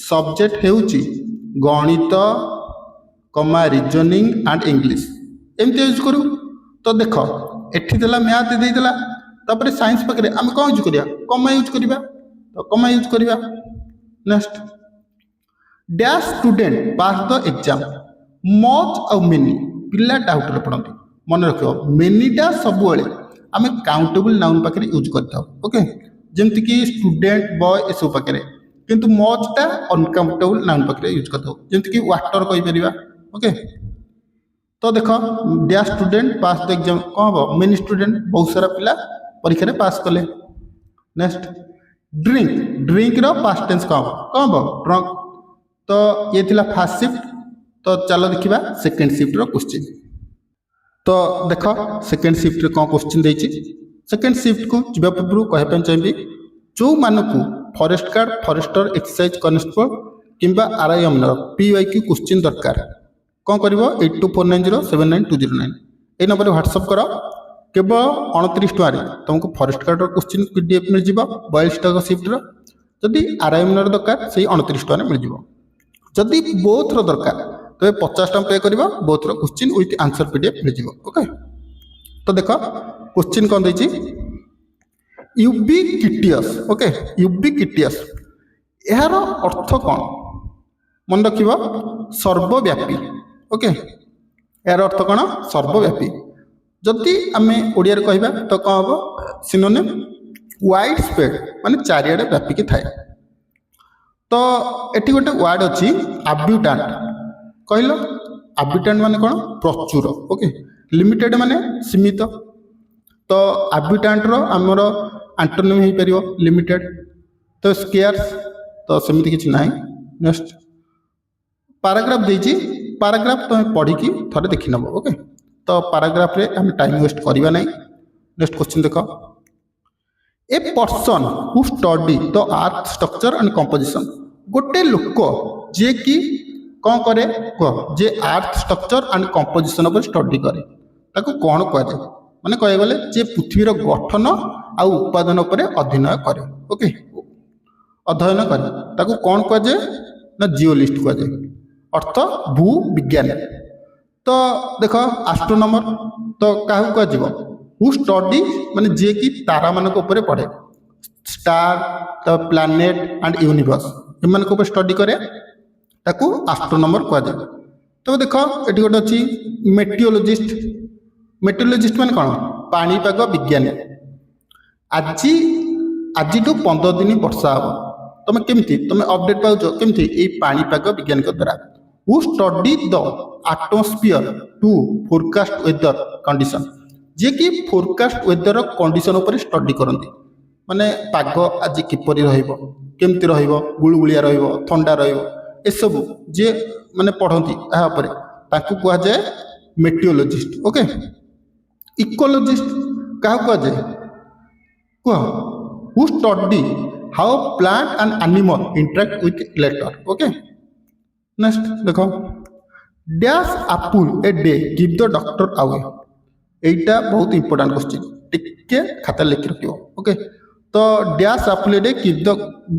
ସବଜେକ୍ଟ ହେଉଛି ଗଣିତ, ରିଜନିଂ ଆଣ୍ଡ ଇଂଲିଶ। ଏମିତି ୟୁଜ୍ କରୁ। ତ ଦେଖ ଏଠି ଦେଲା ମ୍ୟାଥ୍ ଦେଇଦେଲା, ତାପରେ ସାଇନ୍ସ ପାଖରେ ଆମେ କ'ଣ ୟୁଜ୍ କରିବା? କମା ୟୁଜ୍ କରିବା। ତ କମା ୟୁଜ୍ କରିବା। ନେକ୍ସଟ, ଡ୍ୟାସ୍ ଷ୍ଟୁଡେଣ୍ଟ ପାସ୍ ଦ ଏକ୍ଜାମ। ମଚ୍ ଆଉ ମେନି ପିଲା ଡାଉଟରେ ପଡ଼ନ୍ତି। ମନେ ରଖିବ ମେନିଟା ସବୁବେଳେ ଆମେ କାଉଣ୍ଟେବୁଲ୍ ନାଉନ୍ ପାଖରେ ୟୁଜ୍ କରିଥାଉ। ଓକେ, ଯେମିତିକି ଷ୍ଟୁଡେଣ୍ଟ, ବୟ ଏସବୁ ପାଖରେ, କିନ୍ତୁ ମଚ୍ଟା ଅନକାଉଣ୍ଟେବୁଲ୍ ନାଉନ୍ ପାଖରେ ୟୁଜ୍ କରିଥାଉ। ଯେମିତିକି ୱାଟର କହିପାରିବା। ଓକେ, ତ ଦେଖ ଡ୍ୟାସ୍ ଷ୍ଟୁଡେଣ୍ଟ ପାସ୍ ଦ ଏକ୍ଜାମ କ'ଣ ହେବ? ମେନି ଷ୍ଟୁଡେଣ୍ଟ, ବହୁତ ସାରା ପିଲା ପରୀକ୍ଷାରେ ପାସ୍ କଲେ। ନେକ୍ସଟ, ଡ୍ରିଙ୍କର ପାଷ୍ଟ ଟେନ୍ସ କ'ଣ ହେବ? ଡ୍ରଙ୍କ। ତ ଇଏ ଥିଲା ଫାର୍ଷ୍ଟ ସିଫ୍ଟ। ତ ଚାଲ ଦେଖିବା ସେକେଣ୍ଡ ସିଫ୍ଟର କ୍ୱେଶ୍ଚିନ୍। ତ ଦେଖ ସେକେଣ୍ଡ ସିଫ୍ଟରେ କ'ଣ କ୍ୱେଶ୍ଚିନ୍ ଦେଇଛି। ସେକେଣ୍ଡ ସିଫ୍ଟକୁ ଯିବା ପୂର୍ବରୁ କହିବା ପାଇଁ ଚାହିଁବି, ଯେଉଁମାନଙ୍କୁ forest guard, forester, excise constable କିମ୍ବା RIMର PYQ କ୍ୱେଶ୍ଚିନ୍ ଦରକାର, କ'ଣ କରିବ? 8249079209 ଏଇ ନମ୍ବରରେ ହ୍ୱାଟ୍ସଆପ୍ କର। କେବଳ 29 ଟଙ୍କାରେ ତୁମକୁ ଫରେଷ୍ଟ ଗାର୍ଡ଼ର କ୍ୱେଶ୍ଚିନ୍ PDF ମିଳିଯିବ 42ଟା ସିଫ୍ଟର। ଯଦି RIMର ଦରକାର ସେଇ 29 ଟଙ୍କାରେ ମିଳିଯିବ। ଯଦି ବୋଥର ଦରକାର ତେବେ 50 ଟଙ୍କା ପେ କରିବ, ବୋଥର କ୍ୱେଶ୍ଚିନ୍ ୱିଥ୍ ଆନ୍ସର PDF ମିଳିଯିବ। ଓକେ, ତ ଦେଖ କ୍ୱେଶ୍ଚିନ୍ କ'ଣ ଦେଇଛି? ୟୁବିକିଟିୟସ୍। ଓକେ, ୟୁବିକିଟିୟସ୍ ଏହାର ଅର୍ଥ କ'ଣ? ମନେ ରଖିବ ସର୍ବବ୍ୟାପୀ। ଓକେ, ଏହାର ଅର୍ଥ କ'ଣ? ସର୍ବବ୍ୟାପୀ। ଯଦି ଆମେ ଓଡ଼ିଆରେ କହିବା ତ କ'ଣ ହେବ? ସିନୋନିମ୍ ୱାଇଡ୍ ସ୍ପ୍ରେଡ୍ ମାନେ ଚାରିଆଡ଼େ ବ୍ୟାପିକି ଥାଏ। ତ ଏଠି ଗୋଟେ ୱାର୍ଡ଼ ଅଛି ଆବ୍ୟୁଟାଣ୍ଟ। କହିଲ ଆବ୍ୟୁଟାଣ୍ଟ ମାନେ କ'ଣ? ପ୍ରଚୁର। ଓକେ, ଲିମିଟେଡ଼ ମାନେ ସୀମିତ। ତ ଆବ୍ୟୁଟାଣ୍ଟର ଆମର ଆଣ୍ଟୋନିମ୍ ହେଇପାରିବ ଲିମିଟେଡ଼। ତ ସ୍କେୟାର୍ସ, ତ ସେମିତି କିଛି ନାହିଁ। ନେକ୍ସଟ, ପାରାଗ୍ରାଫ ଦେଇଛି। ପାରାଗ୍ରାଫ ତୁମେ ପଢ଼ିକି ଥରେ ଦେଖିନେବ। ଓକେ, ତ ପାରାଗ୍ରାଫରେ ଆମେ ଟାଇମ୍ ୱେଷ୍ଟ କରିବା ନାହିଁ। ନେକ୍ସଟ କ୍ୱେଶ୍ଚିନ୍ ଦେଖ। A person who study the earth structure and composition. ଗୋଟେ ଲୋକ ଯିଏକି କ'ଣ କରେ କୁହ? ଯେ ଆର୍ଥ ଷ୍ଟ୍ରକ୍ଚର ଆଣ୍ଡ କମ୍ପୋଜିସନ୍ ଉପରେ ଷ୍ଟଡି କରେ, ତାକୁ କ'ଣ କୁହାଯାଏ? ମାନେ କହିବାକୁ ଗଲେ ଯେ ପୃଥିବୀର ଗଠନ ଆଉ ଉପାଦାନ ଉପରେ ଅଧ୍ୟୟନ କରେ। ଓକେ, ଅଧ୍ୟୟନ କରେ, ତାକୁ କ'ଣ କୁହାଯାଏ? ନା ଜିଓଲିଷ୍ଟ କୁହାଯାଏ, ଅର୍ଥ ଭୂ ବିଜ୍ଞାନୀ। ତ ଦେଖ ଆଷ୍ଟ୍ରୋନମର, ତ କାହାକୁ କୁହାଯିବ? ହୁ ଷ୍ଟଡି ମାନେ ଯିଏକି ତାରାମାନଙ୍କ ଉପରେ ପଢ଼େ, ଷ୍ଟାର, ତ ପ୍ଲାନେଟ୍ ଆଣ୍ଡ ୟୁନିଭର୍ସ ଏମାନଙ୍କ ଉପରେ ଷ୍ଟଡି କରେ, ତାକୁ ଆଷ୍ଟ୍ରୋନମର କୁହାଯାଏ। ତ ଦେଖ ଏଠି ଗୋଟେ ଅଛି ମେଟିଓଲୋଜିଷ୍ଟ। ମେଟିଓଲୋଜିଷ୍ଟ ମାନେ କ'ଣ? ପାଣିପାଗ ବିଜ୍ଞାନୀ। ଆଜିଠୁ 15 ଦିନ ବର୍ଷା ହେବ। ତୁମେ କେମିତି ଅପଡେଟ୍ ପାଉଛ? କେମିତି? ଏଇ ପାଣିପାଗ ବିଜ୍ଞାନୀଙ୍କ ଦ୍ୱାରା। Who study the atmosphere to forecast weather condition, ଯିଏକି ଫୋରକାଷ୍ଟ ୱେଦର କଣ୍ଡିସନ୍ ଉପରେ ଷ୍ଟଡି କରନ୍ତି। ମାନେ ପାଗ ଆଜି କିପରି ରହିବ, କେମିତି ରହିବ, ଗୁଳୁଗୁଳିଆ ରହିବ, ଥଣ୍ଡା ରହିବ, ଏସବୁ ଯିଏ ମାନେ ପଢ଼ନ୍ତି ଏହା ଉପରେ, ତାଙ୍କୁ କୁହାଯାଏ ମେଟିଓଲୋଜିଷ୍ଟ। ଓକେ, ଇକୋଲୋଜିଷ୍ଟ କାହାକୁ କୁହାଯାଏ? କୁହ? Who study how plant and animal interact with later. Okay, next ଦେଖ dash apple a day give the doctor away. এইটা ବହୁତ ইম্পর্টাଣ୍ଟ କ୍ୱେଶ୍ଚିନ୍, ଟିକେ ଖାତାରେ ଲେଖି ରଖିବ। ଓକେ, ତ dash apple a day give ଦ,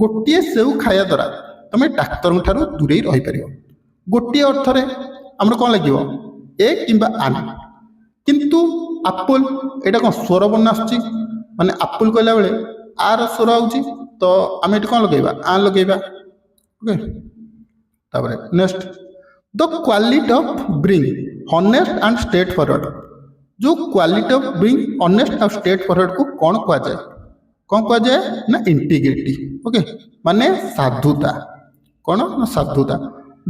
ଗୋଟିଏ ସେଉ ଖାଇବା ଦ୍ୱାରା ତୁମେ ଡାକ୍ତରଙ୍କ ଠାରୁ ଦୂରେଇ ରହିପାରିବ। ଗୋଟିଏ ଅର୍ଥରେ ଆମର କ'ଣ ଲାଗିବ? ଏ କିମ୍ବା ଆନ୍। କିନ୍ତୁ ଆପଲ୍ ଏଇଟା କ'ଣ ସ୍ୱର ବର୍ଣ୍ଣ ଆସୁଛି, ମାନେ ଆପଲ୍ କହିଲା ବେଳେ ଆର ସ୍ୱର ହେଉଛି, ତ ଆମେ ଏଠି କ'ଣ ଲଗାଇବା? ଆନ୍ ଲଗାଇବା। ଓକେ, ତାପରେ next, the quality of bring honest and straightforward. ଯେଉଁ କ୍ୱାଲିଟି ଅଫ୍ ବିଙ୍ଗ ଅନେଷ୍ଟ ଆଉ ଷ୍ଟ୍ରେଟ୍ ଫରୱାର୍ଡ଼କୁ କ'ଣ କୁହାଯାଏ? कौन कहुए ना इंटीग्रिटी ओके माने साधुता कौन ना साधुता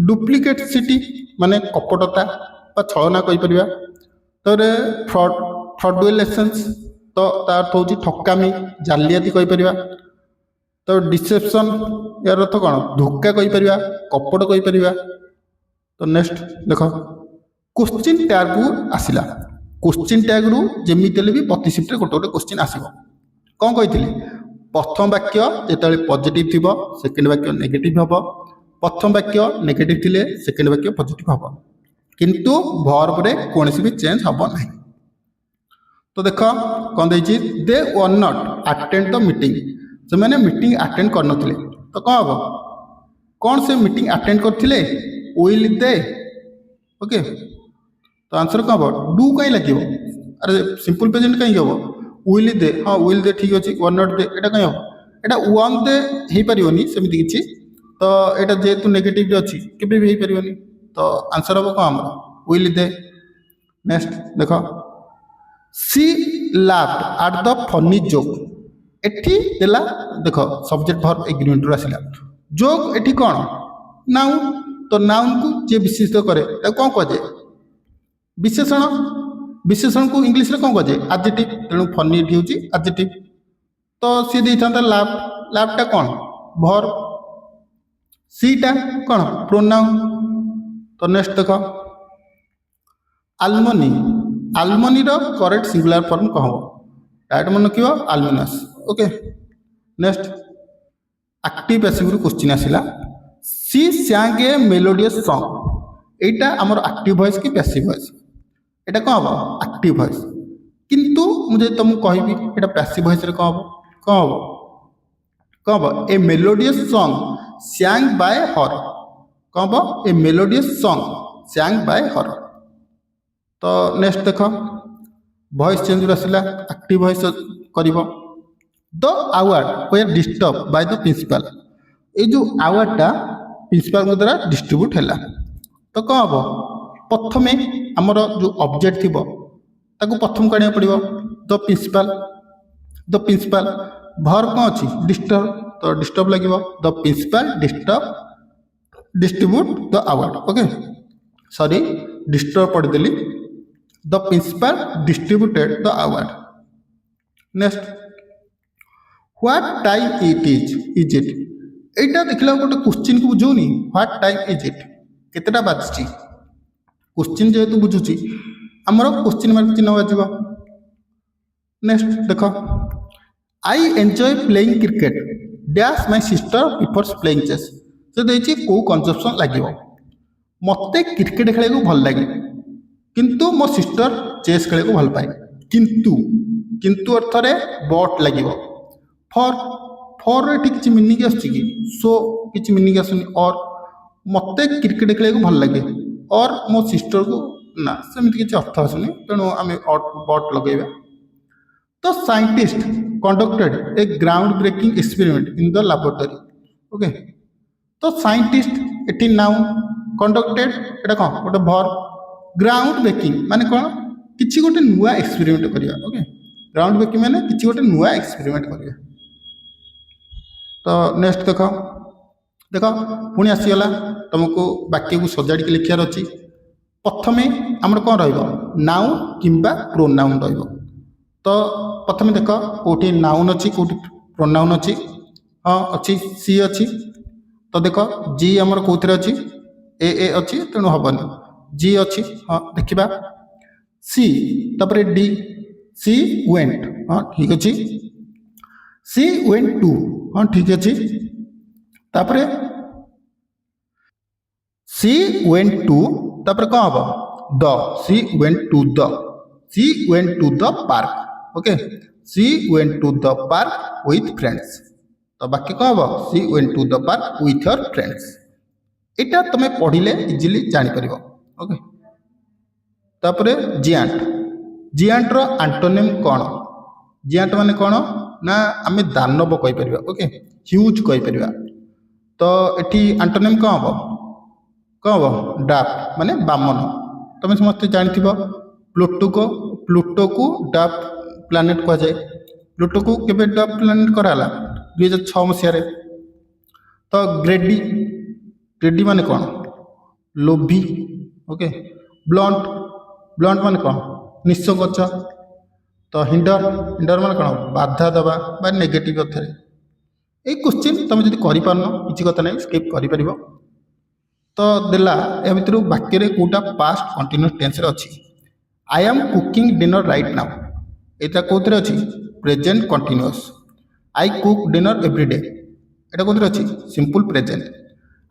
डुप्लिकेट सिटी माने कपटता छलना कहीपर तर फ्रड फ्रडुलेसन्स तो तार अर्थ हूँ ठकामी जालियाती कहीपर तो डिसेप्शन यार अर्थ कौन धोखा कहीपर कपट कहीपर तो नेक्स्ट देख क्वेश्चन टैग को आसला क्वेश्चन टैग रु जमी भी प्रति शिफ्ट गोटे गोटे क्वेश्चन आसो कौन कही प्रथम वाक्य जो पॉजिटिव थी सेकेंड वाक्य नेगेटिव हम प्रथम वाक्य नेगेटिव थिले सेकेंड वाक्य पॉजिटिव हम किंतु वर्ब रे कौन भी चेंज हम ना तो देख कौन they were not attend the meeting से मैंने मीटिंग अटेंड कर नथिले तो कौन हम कौन से मीटिंग अटेंड करथिले विल दे ओके तो आंसर कौन हम डू कहीं लगे अरे सिंपल प्रेजेंट कहीं हम विल दे हाँ विल दे ठीक अच्छे वर नॉट दे एटा कहीं हम एटा वन दे हो पारिबनी सेमती किछि तो एटा जेहेतु नेगेटिव अच्छी केबे भी हो पारिबनी तो आंसर हम कौन हमर विल दे नेक्स्ट देख she laughed at the funny joke एठी देला देख सब्जेक्ट वर्ब एग्रीमेंट आसला जोक एठी कौन नाउन तो नाउन को जे विशेषित करे कौन कहुए विशेषण विशेषण को इंग्लिश रे कौन कहुए एडजेक्टिव तेणु फनी एठी होची एडजेक्टिव तो सी देइथांता लाफ्टा कौन वर्ब सीटा कौन प्रोनाउन तो नेक्स्ट देख आलमनी आलमनी रो करेक्ट सिंगुलर फॉर्म कह डायरेक्ट मन रखियो आलमिनस ओके नेक्स्ट एक्टिव पैसिव रु क्वेश्चन आसिला सी सांग ए मेलोडियस सॉन्ग एटा हमर एक्टिव वॉइस कि पैसिव वॉइस एटा कौन हम एक्टिव वॉइस किंतु मुझे तुमको कहबी एटा पैसिव वॉइस रे कौन हम a melodious song sung by her कौन हम a melodious song sung by her तो नेक्स्ट देख वॉइस चेंज आसला एक्टिव वॉइस करिवो the award were disturb by the principal ये जो अवार्डटा प्रिंसिपल द्वारा डिस्ट्रीब्यूट है तो कौन हम प्रथमे आमर जो ऑब्जेक्ट थी ताको प्रथम काढ़ा पड़ो द प्रिंसिपल भर कौन अच्छी डिस्टर्ब तो डिस्टर्ब लगे the principal distribute the award okay sorry disturb पढ़ीदेली the principal distributed the award next what time is it एटा देखला गोटे क्वेश्चन को बुझौनी व्हाट टाइम इज इट केतेटा बाजछि क्वेश्चन जेहेतु बुझुची आमर क्वेश्चन मार्क चिन्ह बाजिबो नेक्स्ट देख I enjoy playing cricket dash my sister prefers playing chess से देछि को कंजप्शन लागिवो मते क्रिकेट खेले को भल लागे किंतु मो सिस्टर चेस खेले को भल पाए किंतु अर्थ रे बट लागिवो फॉर रे ठीक मीनिंग आछि कि सो किछि मीनिंग आसुनी और मते क्रिकेट खेले को भल लागे और मो सिस्टर को ना सेमती किछि अर्थ आसुनी तेणु आम बट लगेबा तो scientist conducted a ground breaking experiment in the laboratory okay तो साइंटिस्ट एटी नाउन कंडक्टेड एटा कौन गोटे वर्ब ग्राउंड ब्रेकिंग माने कौन किछि गोटे नुआ एक्सपेरिमेंट करिया ओके ग्राउंड ब्रेकिंग माने किछि गोटे नुआ एक्सपेरिमेंट करिया तो नेक्स्ट देख पुणी आसीगला तुमको वाक्य को सजाड़ी लिखार अच्छी प्रथमे आमर कौन नाउन किंबा प्रोनाउन तो प्रथमे देख कौटी नाउन अच्छी कौटी प्रोनाउन अच्छी हाँ अच्छी सी अच्छी तो देख जी आमर कौन अच्छी ए अच्छी तेणु हेनी जी अच्छी हाँ देखा सी तापर डी सी वेंट हाँ ठीक अच्छे सी वेंट टू हाँ ठीक अच्छे तापर सी वेंट टू तापर कौन हम the she went to the park okay she went to the park with friends तो बाकी कौन हम she went to the park with her friends यहाँ तुम पढ़ले इजिली जापर ओके तापर जियांट रो आंटोनिम कौन जियांट माने कौन ना आम दानव कहीपर ओके ह्यूज कहीपर तो एटी आंटोनिम कौन हम डाफ माने बामन तुम समस्त जानी प्लूटो को डाफ प्लानेट कह जाए ପ୍ଲୁଟୋ को केबे प्लानिट कराला 2006 मसीह तो ग्रेडी ग्रेडी माने कौन लोभी ओके ब्लंट ब्लंट माने कौन निस्संकोच तो हिंडर हिंडर माने कौन बाधा दबा बा नेगेटिव अर्थ ये क्वेश्चन तुम जब कर किसी कथा नहीं स्किप कर तो देला या भितर वाक्य कौटा पास्ट कंटिन्यूअस टेंस रे अच्छी I am cooking dinner right now यहाँ कौन अच्छी present continuous I cook dinner every day यहाँ कौन अच्छी simple present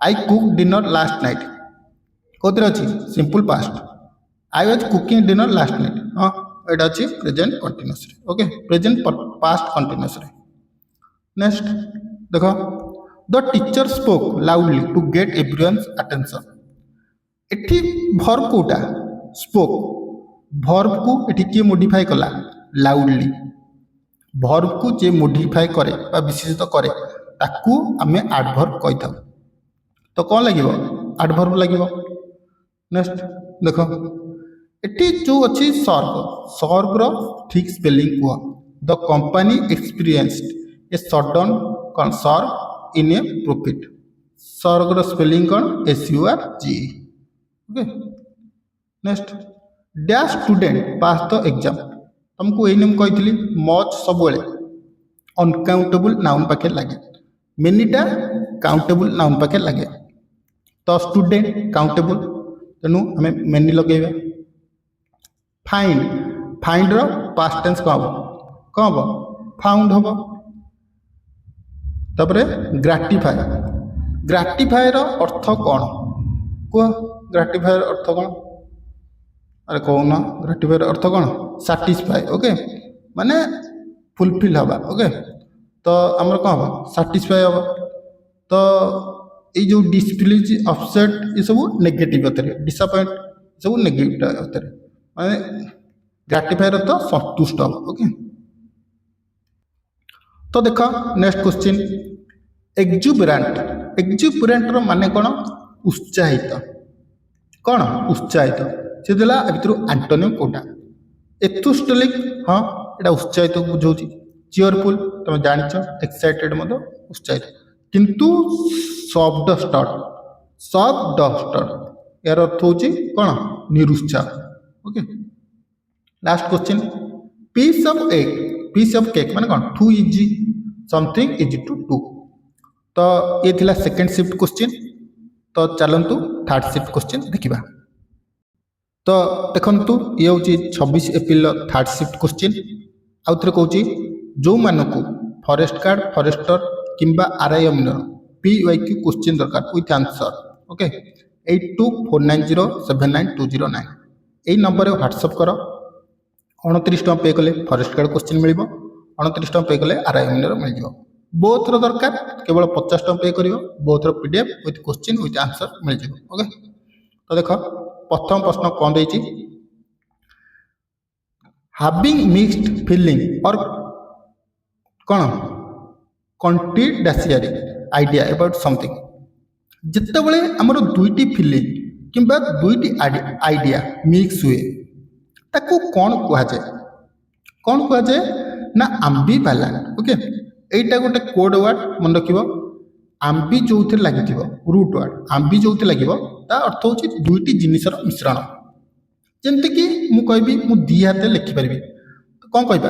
I cook dinner last night कौन अच्छी simple past I was cooking dinner last night हाँ यहाँ अच्छी present continuous okay present past continuous next देख the teacher spoke loudly to get everyone's attention एठी भर्ब कोटा spoke verb को एठी किए मॉडिफाई कला लाउडली भर्ब को जे मॉडिफाई करे बा विशेषित करे ताकू आमे एडवर्ब कहि थाउ तो कौन लगिवो एडवर्ब लगिवो नेक्स्ट देखो एठी जो अछि सर्व सर्व रो ठीक स्पेलिंग को the company experienced a sudden कौन सर्व इन ए प्रॉफिट सर्व रो स्पेलिंग कौन SURG okay next dash student pass the exam तुमको ये नियम कही मच सब अनकाउंटेबल नाउन पाखे लगे मेनीटा काउंटेबल नाउन पाखे लगे तो स्टूडेंट काउंटेबल तेणु आम मेनी लगे फाइंड फाइंड रो पास्ट टेंस कौन हम फाउंड हम तापर ग्राटिफाई ग्राटिफाई रो अर्थ कौन कह ग्राटिफाई अर्थ कौन अरे कौन ग्राटिफाई अर्थ कौन सैटिस्फाई ओके माने फुलफिल हवा ओके तो आमर कौन हम सैटिस्फाई हम तो ये जो डिसप्लीज अपसेट ये सब नेगेटिव अर्थ डिसअपॉइंट सब नेगेटिव अर्थ माने ग्राटिफाई तो संतुष्ट हम ओके तो देख नेक्स्ट क्वेश्चन एक्जुबरेंट एक्जुबरेंट रो माने कौन उत्साहित कौन उत्साहित से देला भितर एंटोनिम कोटा एथुस्टलिक हाँ यहाँ उत्साहित बुझाऊँ चियरफुल तुम जाच एक्साइटेड उत्साहित किंतु सॉफ्ट यार अर्थ हूँ कौन निरुत्साह okay last question piece of cake माने कौन too easy something easy to do तो ये थिला सेकंड शिफ्ट क्वेश्चन तो चलतु थर्ड शिफ्ट क्वेश्चन देखा तो देखु ये हूँ 26 एप्रिल थर्ड शिफ्ट क्वेश्चन आउ थे कहूँ जो मानक फॉरेस्ट गार्ड फॉरेस्टर किंबा RI अमीनर PYQ क्वेश्चन दरकार विथ आंसर ओके 8249079209 यही नंबर व्हाट्सअप कर 29 टଙ୍କା पे कले फॉरेस्ट गार्ड क्वेश्चन मिल 29 टଙ୍କା पे कले RI अमीनर मिल बोथ रो दरकार केवल 50 टଙ୍କା पे कर बोथ रो PDF with question with answer मिल ओके तो देख प्रथम प्रश्न कौन देती हैविंग मिक्स्ड फीलिंग और कौन कॉन्ट्राडिक्टरी आइडिया अबाउट समथिंग जितेबले आमर दुईटी फीलिंग किंबा दुईटी आइडिया मिक्स हुए ताकू कौन कहुए ना एम्बिवैलेंट ओके एटा गोटे कोड वर्ड मन रख आम्बी जो लगे रूट वर्ड आम्बी जो लगे ता अर्थ हूँ दुईटी जिनिसर मिश्रण जमती कि मुझे मु दी हाथ लिखिपारि तो कौन कह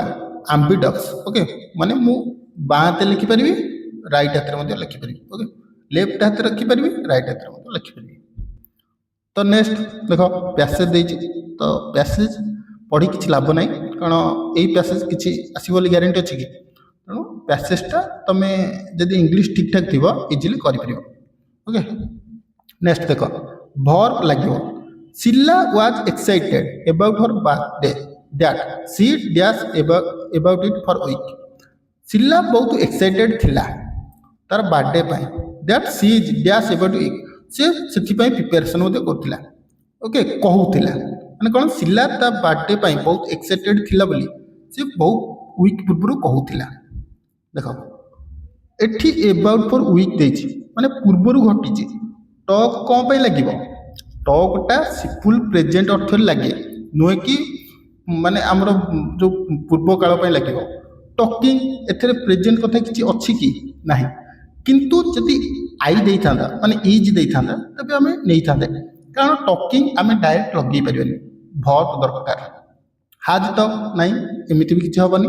आम्बिडक्स ओके माने मु बाँ हाथ लिखिपारि राइट हाथ लिखिपारि ओके लेफ्ट हाथ रखिपारि राइट हाथ लिखिपारि तो नेक्स्ट देख पैसेज देती तो पैसेज पढ़ी किसी लाभ ना कारण यही पैसेज किसी आसो ग्यारंटी अच्छी कि तेणु पैसेजटा तुम जदि इंग्लीश ठीक ठाक थी इजिली कर ओके नेक्स्ट देख भर्ब लगे Sheela was excited about her birthday that she dash about it for week Sheela बहुत एक्साइटेड थिला तार birthday that she is dash about week से प्रिपरेशन करथिला ओके कहूला माने कौन शीला ता बर्थडे बहुत एक्साइटेड थिला बोली से बहुत वीक पूर्व कहूला देख एठी अबाउट फॉर वीक देछि माने पूर्वरु घटी टॉक कौन पे लगे टॉकटा सिंपल प्रेजेंट अर्थ लगे नुहे कि माने आमर जो पूर्व काल पे लगे टॉकिंग एथरे प्रेजेंट कथा किछि अछि कि नाही किंतु जदि आई देई थांदा माने इज देई थांदा तबे हमें नै थांदे कारण टॉकिंग हमें डायरेक्ट लगे परिबेनी बहुत दरकार हाज तो नहीं एमिति भी किछि हबनी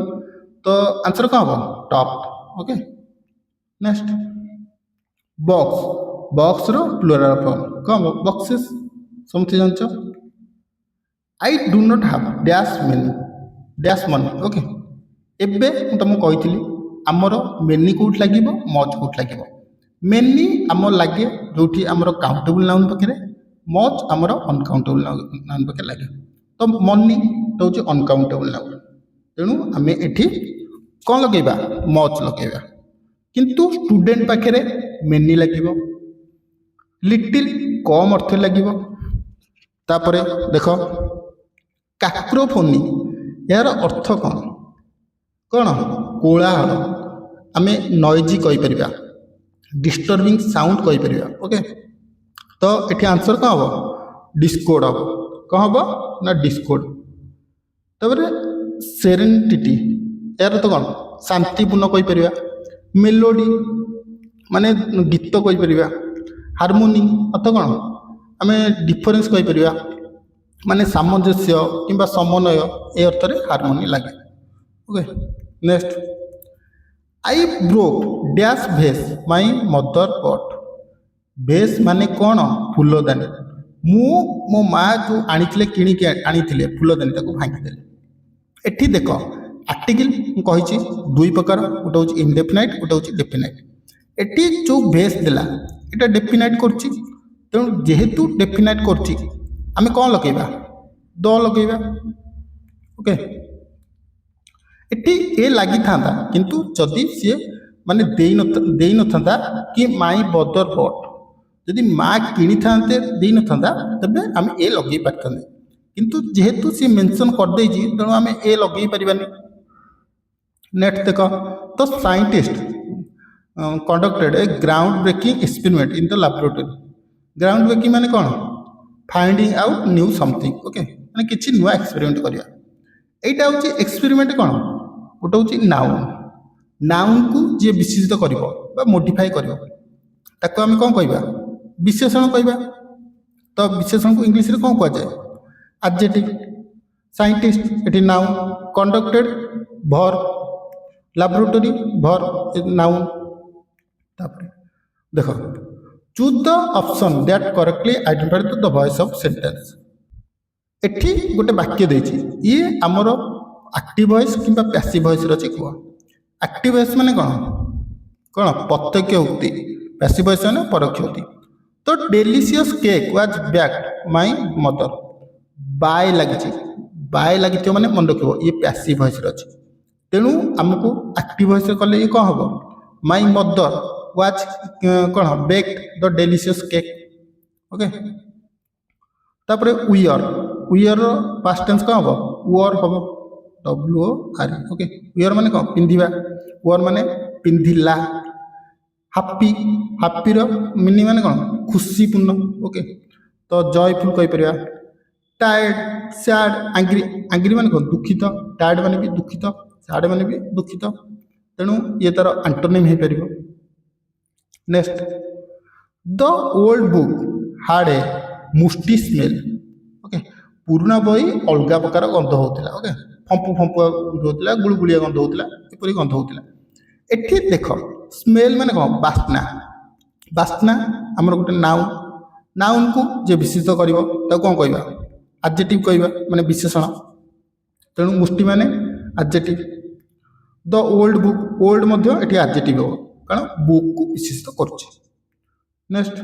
तो आंसर कौन हम top okay next box box रो प्लुरल फॉर्म कौन बॉक्सेस समथि जानछ I do not have dash money okay एबे मु तुमको कहितली आमर मेनी कोट लागिबो मच कोट लागिबो मेनी आम लागे जोठी आमर काउंटेबल नाउन पाखे मच आमर अनकाउंटेबल नाउन पाखे लागे तो मनी तो हूँ अनकाउंटेबल नाउन तेणु आम एठी कौन लगेगा मच लगेगा किंतु स्टूडेंट पाखे मेनी लगे लिटिल कम अर्थ लगे तापर देख काक्रोफोनी यार अर्थ कौन कौन कोलाहल आम नॉइजी कहीपर डिस्टर्बिंग साउंड कहीपर ओके तो ये आंसर कौन हम डिस्कोड हम कौन हम ना डिस्कोड तापर सेरेनिटी यार तो कौन शांतिपूर्ण कहीपर मेलोडी माने गीत कहीपर हार्मोनी अर्थ कौन आम डिफरेन्स कहीपर माने सामंजस्य किंबा समन्वय ए अर्थ रे हार्मोनी लगे okay next I broke dash भेस माई मदर पट भेस माने कौन फूलदानी मु मो माँ जो आनी किणिकी आनी फूलदानी भांगीदेली एठी देख आर्टिकल कही दुई प्रकार गोटे हूँ इनडेफिनाइट गोटे हूँ डेफिनाइट एटी जो भेस देला एटा डेफिनाइट करछि तेणु जेहेतु डेफिनाइट करछि आमे कौन लगेगा द लगेगा ओके एटी ए लगी था किंतु जदि सी माने दे न कि माई बदर बट जदि माँ किणी था दे न तबे आम ए लगे पारते किंतु जेहेतु सी मेंशन कर देछि तेणु आम ए लगे पारिबानी नेक्स्ट देख तो scientist conducted a ground breaking experiment in the laboratory ground breaking माने कौन finding out new something okay माने किछि नुआ एक्सपेरिमेंट करिया एटा होची एक्सपेरिमेंट कौन गोटे हूँ नाउन नाउन को जी विशेषित कर मोडिफाई कर आम कौन कह विशेषण कह तो विशेषण को इंग्लीश रे कौन कहुए एडजेक्टिव साइंटिस्ट एटी नाउन कंडक्टेड भर लैबोरेटरी भर नाउन तापर देख choose the option that correctly identified the voice of sentence एठी गोटे वाक्य देछि ये आमर एक्टिव वॉइस किंबा पैसिव वॉइस रछि को एक्टिव वॉइस माने कौन कौन प्रत्यक्ष उक्ति पैसिव वॉइस माने परोक्ष उक्ति तो delicious cake was baked my mother by लगी माने मन रखिबो ये पैसिव वॉइस रछि तेणु आमको एक्टिव वॉइस कले ये कौन हम माय मदर वाज कौन baked the delicious cake okay तापर उयर पास्ट टेंस कौन हम वॉर हम WOR ओके उयर माने कौन पिंधिबा वॉर माने पिंधिला हाप्पी रो मिनी माने कौन खुशीपूर्ण ओके तो जॉयफुल कहि परिया टायर्ड सैड एंग्री माने कौन दुखित टायर्ड माने भी दुखित सैड माने भी दुखित तेणु ये तार एंटोनिम हो पार नेक्स्ट द ओल्ड बुक हाड ए मुस्टी स्मेल ओके पुराना बही अलग प्रकार गंध होता ओके फंपु गंध होता गुड़गुड़िया गंध होता एपरी गंध होता एठी देख स्मेल माने कौन बास्ना आमर गोटे नाउन को जे विशेषित कर कौन कह एडजेक्टिव कह माने विशेषण तेणु मुष्टि माने adjective the old book old मध्य एठी एडजेक्टिव हो कारण बुक को विशेषित करुच्चे नेक्स्ट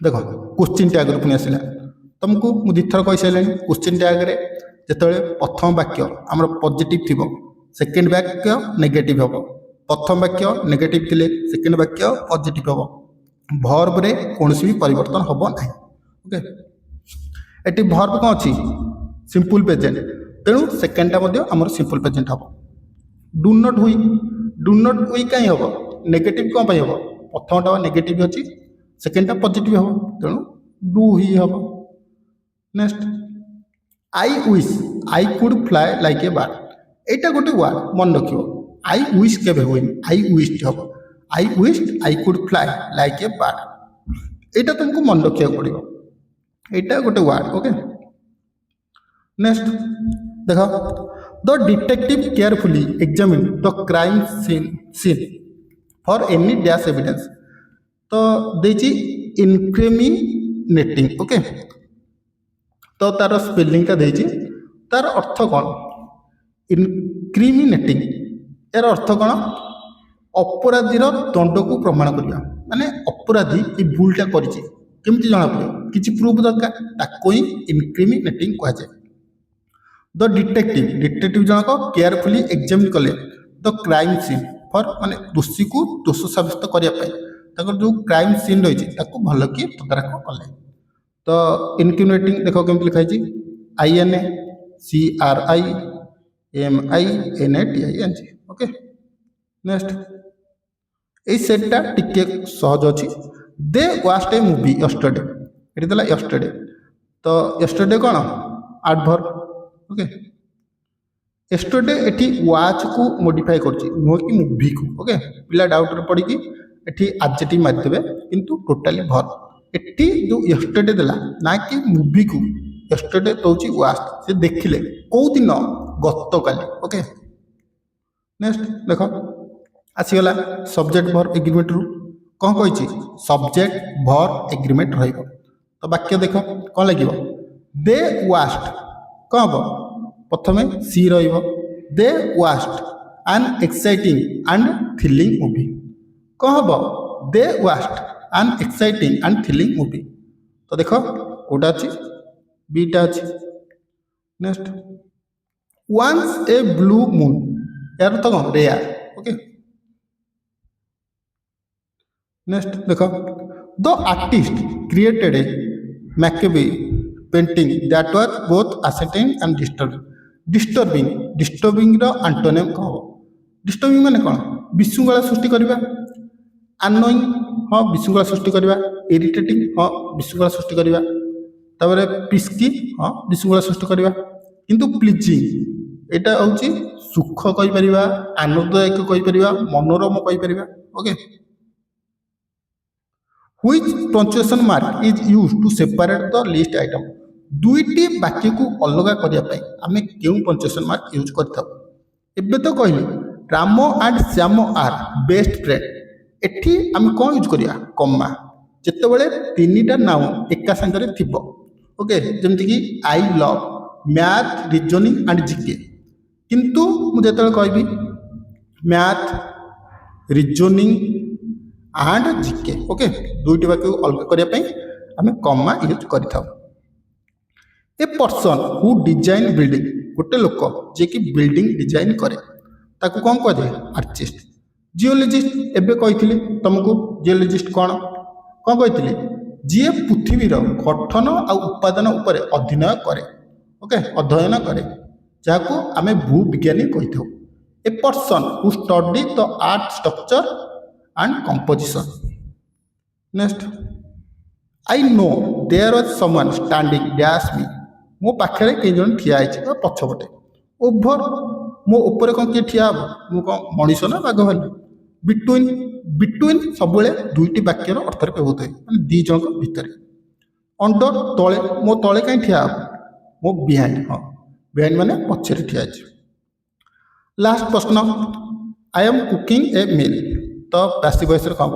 देख क्वेश्चन टैग पुणी आसला तुमको मुझे दुथर कही सारे क्वेश्चन टैग रे जिते प्रथम वाक्य आम पॉजिटिव थी सेकेंड वाक्य नेगेटिव हम प्रथम वाक्य नेगेटिव थिले सेकेंड वाक्य पॉजिटिव हम भर्ब रे कौन भी परिवर्तन हम ना ओके एटी भर्ब कौन अच्छी सिंपल प्रेजेंट तेणु सेकेंडटा आमर सिंपल प्रेजेंट हम डू नॉट हुई कहीं हम नेगेटिव कौन हम प्रथमटा नेगेटिव अच्छी सेकेंडटा पॉजिटिव हम तेणु डू ही हम next I wish I could fly like a bird এইটা গোटे ওয়ার্ড মনে রাখিব আই উইশ কেবে হুଏନି আই উইশড হব I wished I could fly like a bird এইটা तुमको মনে রাখিବାକୁ পড়িব এইটা গোटे ওয়ার্ড ওকে नेक्स्ट देख the detective carefully examine the crime scene for any dash evidence तो देची इनक्रिमिनेटिंग ओके तो तार स्पेलिंग टा देची तार अर्थ कौन इनक्रिमिनेटिंग यार अर्थ कौन अपराधीर दंड को प्रमाण करवा माने अपराधी ये भूलटा करिछि केमिति जଣା पड़े किछि प्रूफ दरकार ताको ही इनक्रिमिनेटिंग कहा जाए the detective Janak carefully examine कले द क्राइम सीन फॉर माने दोषी को दोष साब्यस्त करने जो क्राइम सीन रही है भल कि तदारख कले तो इनक्रिमिनेटिंग देख केमती लिखाई INCRIMINATING ओके नेक्स्ट ये सेटा टिके सहज अच्छी दे वास्ट ए मूवी यस्टरडे ये देला यस्टरडे तो यस्टरडे कौन एडवर्ब ओके यस्टरडे एठी वाच को मॉडिफाई करछि नो कि मूवी को ओके पिला डाउट रे पड़ी कि एठी एडजेक्टिव मार देबे किंतु टोटली वर्ब एठी जो यस्टरडे देला ना कि मूवी को यस्टरडे तौछि वाच से देखिले को दिन गत काली ओके नेक्स्ट देखो आसीगला सब्जेक्ट वर्ब एग्रीमेंट रु कौन कही सब्जेक्ट वर्ब एग्रीमेंट रहिबो तो वाक्य देख कौन लगिबो दे वास्ट कौन हम प्रथम सी रहिबो they was an exciting and thrilling movie कौन हम they was an exciting and thrilling movie तो देख कोटा अच्छी बीटा अच्छी next once a blue moon यार तो कौन रेयर ओके नेक्स्ट देख the artist created a macabre painting that was both uncertain and disturbing रो एंटोनिम कह डिस्टर्बिंग माने कौन विशृंखला सृष्टि करबा अनोइंग हाँ विशृंखला सृष्टि करबा इरिटेटिंग हाँ विशृंखला सृष्टि करबा तापर पिस्की हाँ विशृंखला सृष्टि करबा किंतु प्लीजिंग एटा होची सुख कहि परिबा आनंददायक कहि परिबा मनोरम कहि परिबा okay Which punctuation mark is used to separate the list item? दुईटी वाक्य को अलग करने आम क्यों पंक्चुएशन मार्क यूज करता एबे तो कहली Ram and Shyam are best friend एठी आम कौन यूज करिया कम्मा जितेबाला तीनटा नाम एका सांगे थिबो ओके जमती कि I love math reasoning and GK किंतु मुझे कहबी math reasoning and GK okay दुईटी वाक्य अलग करने आम कम्मा यूज करता a person who design building गोटे लोक जे कि बिल्डिंग डिजाइन करे ताको कौन कह जाए आर्टिस्ट जियोलॉजिस्ट एबे कही तुमको जियोलॉजिस्ट कौन कौन कही जी पृथ्वीर गठन आ उपादान उपर अध्ययन करे ओके अध्ययन करे जहाँ आम भूविज्ञानी कही था a person who study the earth structure and composition next I know there was someone standing dash me मो पाखे कई जन ठिया पछपटे ओभर मो ऊपर कौन किए ठिया मु कौन मनीष ना बाघ भालू बिटवीन बिटवीन सब दुईटी वाक्यर अर्थ व्यवहृत है मैंने दी जन भितर अंडर तले मो तले कहीं ठिया मो बिहाइंड हाँ बिहाइंड माने पछरे ठिया लास्ट प्रश्न आई एम कुकिंग ए मील तो पैसिव वॉइस कौन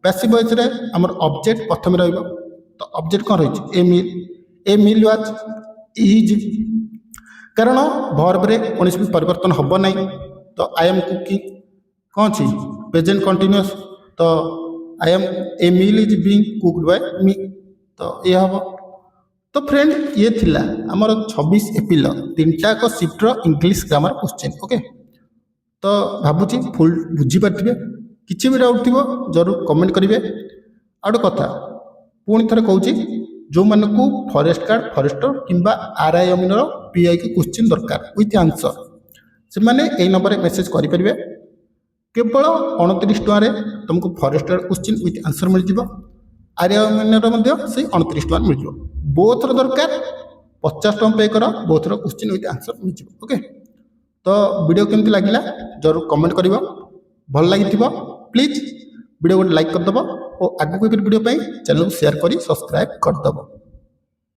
पैसिव वॉइस आम ऑब्जेक्ट प्रथम रही तो ऑब्जेक्ट कौन रही ए मील वाज इज कारण वर्ब रे कौन भी परिवर्तन हम ना तो आई एम कुकिंग कौन अच्छी प्रेजेंट कंटिन्यूअस तो I am a meal is being cooked by me तो ये हम तो फ्रेंड ये थिला हमर 26 एप्रिल 3टा शिफ्टर इंग्लिश ग्रामर क्वेश्चन ओके तो भावुची फुल बुझी पारे किसी भी डाउट थी जरूर कमेंट करेंगे आउ कथा पुणी थे कौच जो मानू फॉरेस्ट गार्ड फॉरेस्टर किंबा आरआई अमीनर पीआई की क्वेश्चन दरकार विथ आंसर से मैंने यही नंबर मेसेज करेंगे केवल 29 टकर तुमको forest guard question with answer मिल जाव आरआई अमीनर से 29 टकर मिल जाव बोथर दरकार 50 टका पे कर बोथर क्वेश्चन विथ आंसर मिल जाव ओके तो वीडियो केमती लगिला जरूर कमेंट करिवो भल लागिथिबो प्लीज वीडियो को लाइक कर दबो और आगु को वीडियो चैनल को शेयर करी सब्सक्राइब कर दबो।